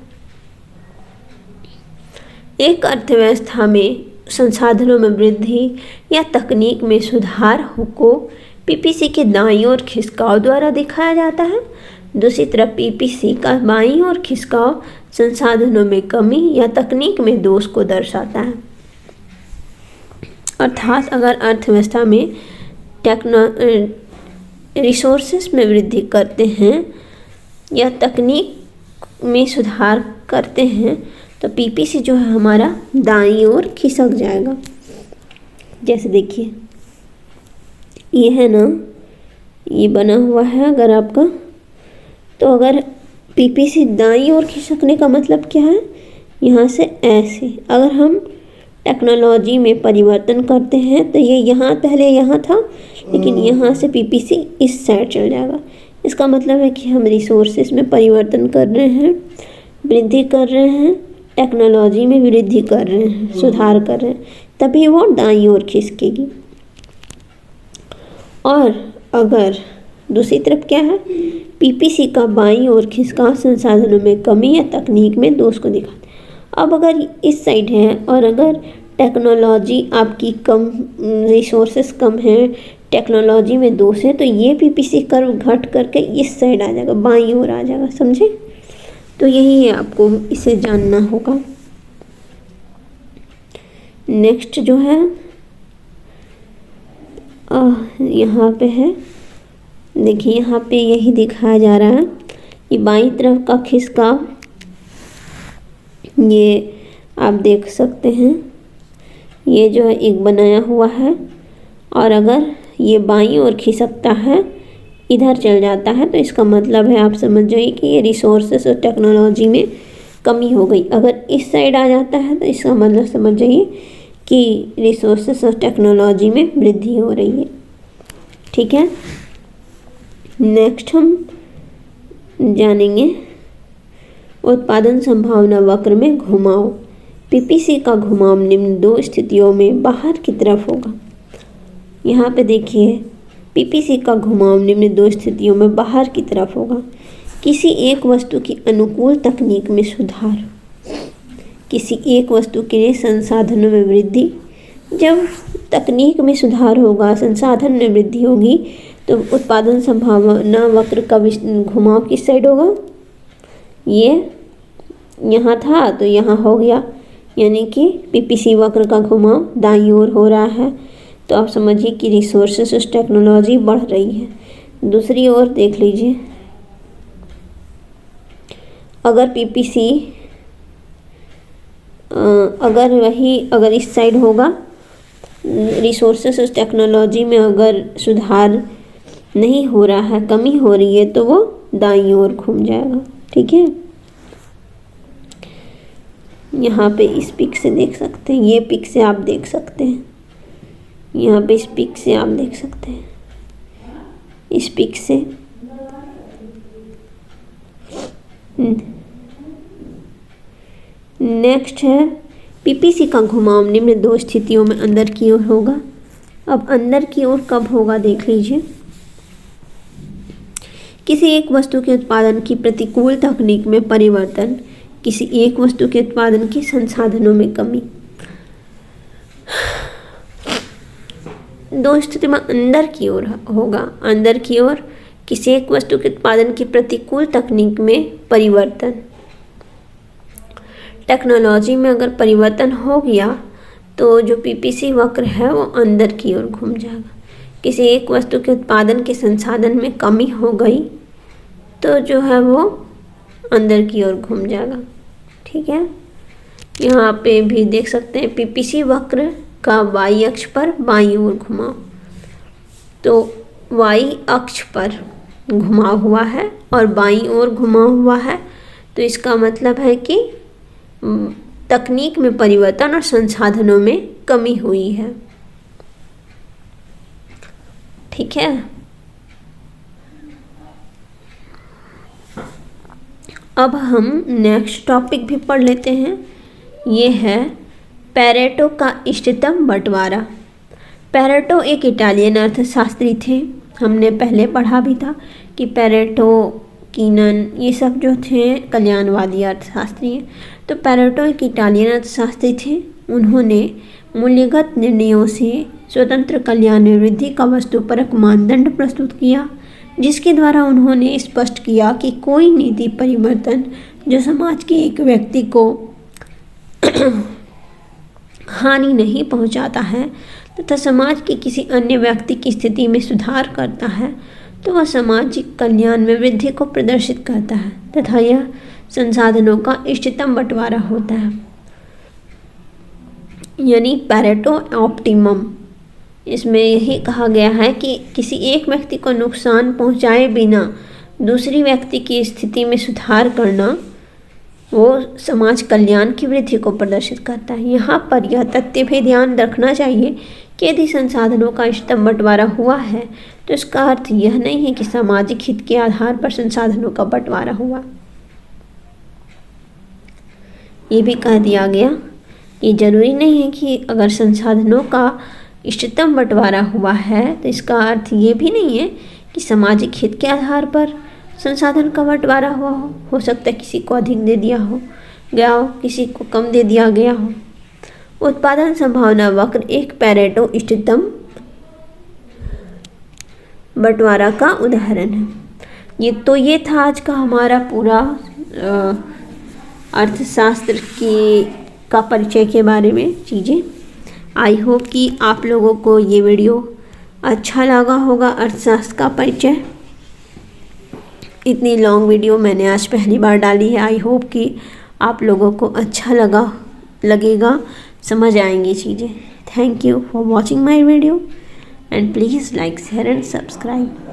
एक अर्थव्यवस्था में संसाधनों में वृद्धि या तकनीक में सुधार को PPC के दाईं ओर खिसकाव द्वारा दिखाया जाता है। दूसरी तरफ PPC का बाईं ओर खिसकाव संसाधनों में कमी या तकनीक में दोष को दर्शाता है। अर्थात अगर अर्थव्यवस्था में रिसोर्सेस में वृद्धि करते हैं या तकनीक में सुधार करते हैं तो PPC जो है हमारा दाईं ओर खिसक जाएगा। जैसे देखिए ये है ना, ये बना हुआ है अगर आपका, तो अगर PPC दाईं ओर खिसकने का मतलब क्या है, यहाँ से ऐसे अगर हम टेक्नोलॉजी में परिवर्तन करते हैं तो ये यहाँ पहले यहाँ था, लेकिन यहाँ से PPC इस साइड चल जाएगा। इसका मतलब है कि हम रिसोर्सेज में परिवर्तन कर रहे हैं, वृद्धि कर रहे हैं, टेक्नोलॉजी में वृद्धि कर रहे हैं, सुधार कर रहे हैं, तभी वो दाईं ओर खिसकेगी। और अगर दूसरी तरफ क्या है, PPC का बाईं ओर खिसकाव संसाधनों में कमी या तकनीक में दोष को दिखाता है। अब अगर इस साइड है और अगर टेक्नोलॉजी आपकी कम, रिसोर्सेस कम है, टेक्नोलॉजी में दोष है, तो ये PPC कर्व घट करके इस साइड आ जाएगा, बाईं ओर आ जाएगा। समझे? तो यही है, आपको इसे जानना होगा। नेक्स्ट जो है यहाँ पे है, देखिए यहाँ पे यही दिखाया जा रहा है कि बाईं तरफ का खिसकाव, ये आप देख सकते हैं, ये जो है एक बनाया हुआ है, और अगर ये बाईं ओर खिसकता है, इधर चल जाता है, तो इसका मतलब है आप समझ जाइए कि ये रिसोर्सेस और टेक्नोलॉजी में कमी हो गई। अगर इस साइड आ जाता है तो इसका मतलब समझ जाइए कि रिसोर्सेस और टेक्नोलॉजी में वृद्धि हो रही है। ठीक है, नेक्स्ट हम जानेंगे उत्पादन संभावना वक्र में घुमाव। PPC का घुमाव निम्न दो स्थितियों में बाहर की तरफ होगा। यहाँ पे देखिए PPC का घुमाव निम्न दो स्थितियों में बाहर की तरफ होगा। किसी एक वस्तु की अनुकूल तकनीक में सुधार, किसी एक वस्तु के लिए संसाधनों में वृद्धि, जब तकनीक में सुधार होगा, संसाधन में वृद्धि होगी, तो उत्पादन संभावना वक्र का घुमाव किस साइड होगा? ये यहाँ था तो यहाँ हो गया, यानी कि पीपीसी वक्र का घुमाव दाईं ओर हो रहा है। तो आप समझिए कि रिसोर्सेस टेक्नोलॉजी बढ़ रही है। दूसरी ओर देख लीजिए, अगर पीपीसी अगर इस साइड होगा, रिसोर्सेस टेक्नोलॉजी में अगर सुधार नहीं हो रहा है, कमी हो रही है, तो वो दाईं ओर घूम जाएगा। ठीक है, यहाँ पे इस पिक से देख सकते हैं, ये पिक से आप देख सकते हैं, यहाँ पे इस पिक से आप देख सकते हैं, इस पिक से नेक्स्ट है पीपीसी का घुमाव निम्न दो स्थितियों में अंदर की ओर होगा। अब अंदर की ओर कब होगा देख लीजिए, किसी एक वस्तु के उत्पादन की प्रतिकूल तकनीक में परिवर्तन, किसी एक वस्तु के उत्पादन के संसाधनों में कमी। दो स्थिति में अंदर की ओर होगा, अंदर की ओर किसी एक वस्तु के उत्पादन की प्रतिकूल तकनीक में परिवर्तन। टेक्नोलॉजी में अगर परिवर्तन हो गया तो जो पीपीसी वक्र है वो अंदर की ओर घूम जाएगा। किसी एक वस्तु के उत्पादन के संसाधन में कमी हो गई तो जो है वो अंदर की ओर घूम जाएगा। ठीक है, यहाँ पे भी देख सकते हैं पीपीसी वक्र का वाई अक्ष पर बाईं ओर घुमाव, तो वाई अक्ष पर घुमाव हुआ है और बाईं ओर घुमाव हुआ है, तो इसका मतलब है कि तकनीक में परिवर्तन और संसाधनों में कमी हुई है। ठीक है, अब हम नेक्स्ट टॉपिक भी पढ़ लेते हैं। ये है पेरेटो का इष्टतम बंटवारा। पेरेटो एक इटालियन अर्थशास्त्री थे। हमने पहले पढ़ा भी था कि पेरेटो, कीनन, ये सब जो थे कल्याणवादी अर्थशास्त्री हैं। तो पेरेटो एक इटालियन अर्थशास्त्री थे। उन्होंने मूल्यगत निर्णयों से स्वतंत्र कल्याण में वृद्धि का वस्तुपरक मानदंड प्रस्तुत किया, जिसके द्वारा उन्होंने स्पष्ट किया कि कोई नीति परिवर्तन जो समाज के एक व्यक्ति को हानि नहीं पहुंचाता है तथा समाज के किसी अन्य व्यक्ति की स्थिति में सुधार करता है, तो वह सामाजिक कल्याण में वृद्धि को प्रदर्शित करता है तथा यह संसाधनों का इष्टतम बंटवारा होता है, यानी पेरेटो ऑप्टिमम। इसमें यही कहा गया है कि किसी एक व्यक्ति को नुकसान पहुंचाए बिना दूसरी व्यक्ति की स्थिति में सुधार करना वो समाज कल्याण की वृद्धि को प्रदर्शित करता है। यहाँ पर यह तथ्य भी ध्यान रखना चाहिए कि यदि संसाधनों का इष्टतम बंटवारा हुआ है तो इसका अर्थ यह नहीं है कि सामाजिक हित के आधार पर संसाधनों का बंटवारा हुआ। ये भी कह दिया गया कि जरूरी नहीं है कि अगर संसाधनों का इष्टतम बंटवारा हुआ है तो इसका अर्थ ये भी नहीं है कि सामाजिक हित के आधार पर संसाधन का बंटवारा हुआ हो सकता है किसी को अधिक दे दिया हो गया हो, किसी को कम दे दिया गया हो। उत्पादन संभावना वक्र एक पेरेटो इष्टतम बंटवारा का उदाहरण है। ये था आज का हमारा पूरा अर्थशास्त्र का परिचय के बारे में चीज़ें। आई होप कि आप लोगों को ये वीडियो अच्छा लगा होगा। अर्थशास्त्र का परिचय, इतनी लॉन्ग वीडियो मैंने आज पहली बार डाली है। आई होप कि आप लोगों को अच्छा लगेगा, समझ आएंगी चीज़ें। Thank you for watching my video and please like, share and subscribe.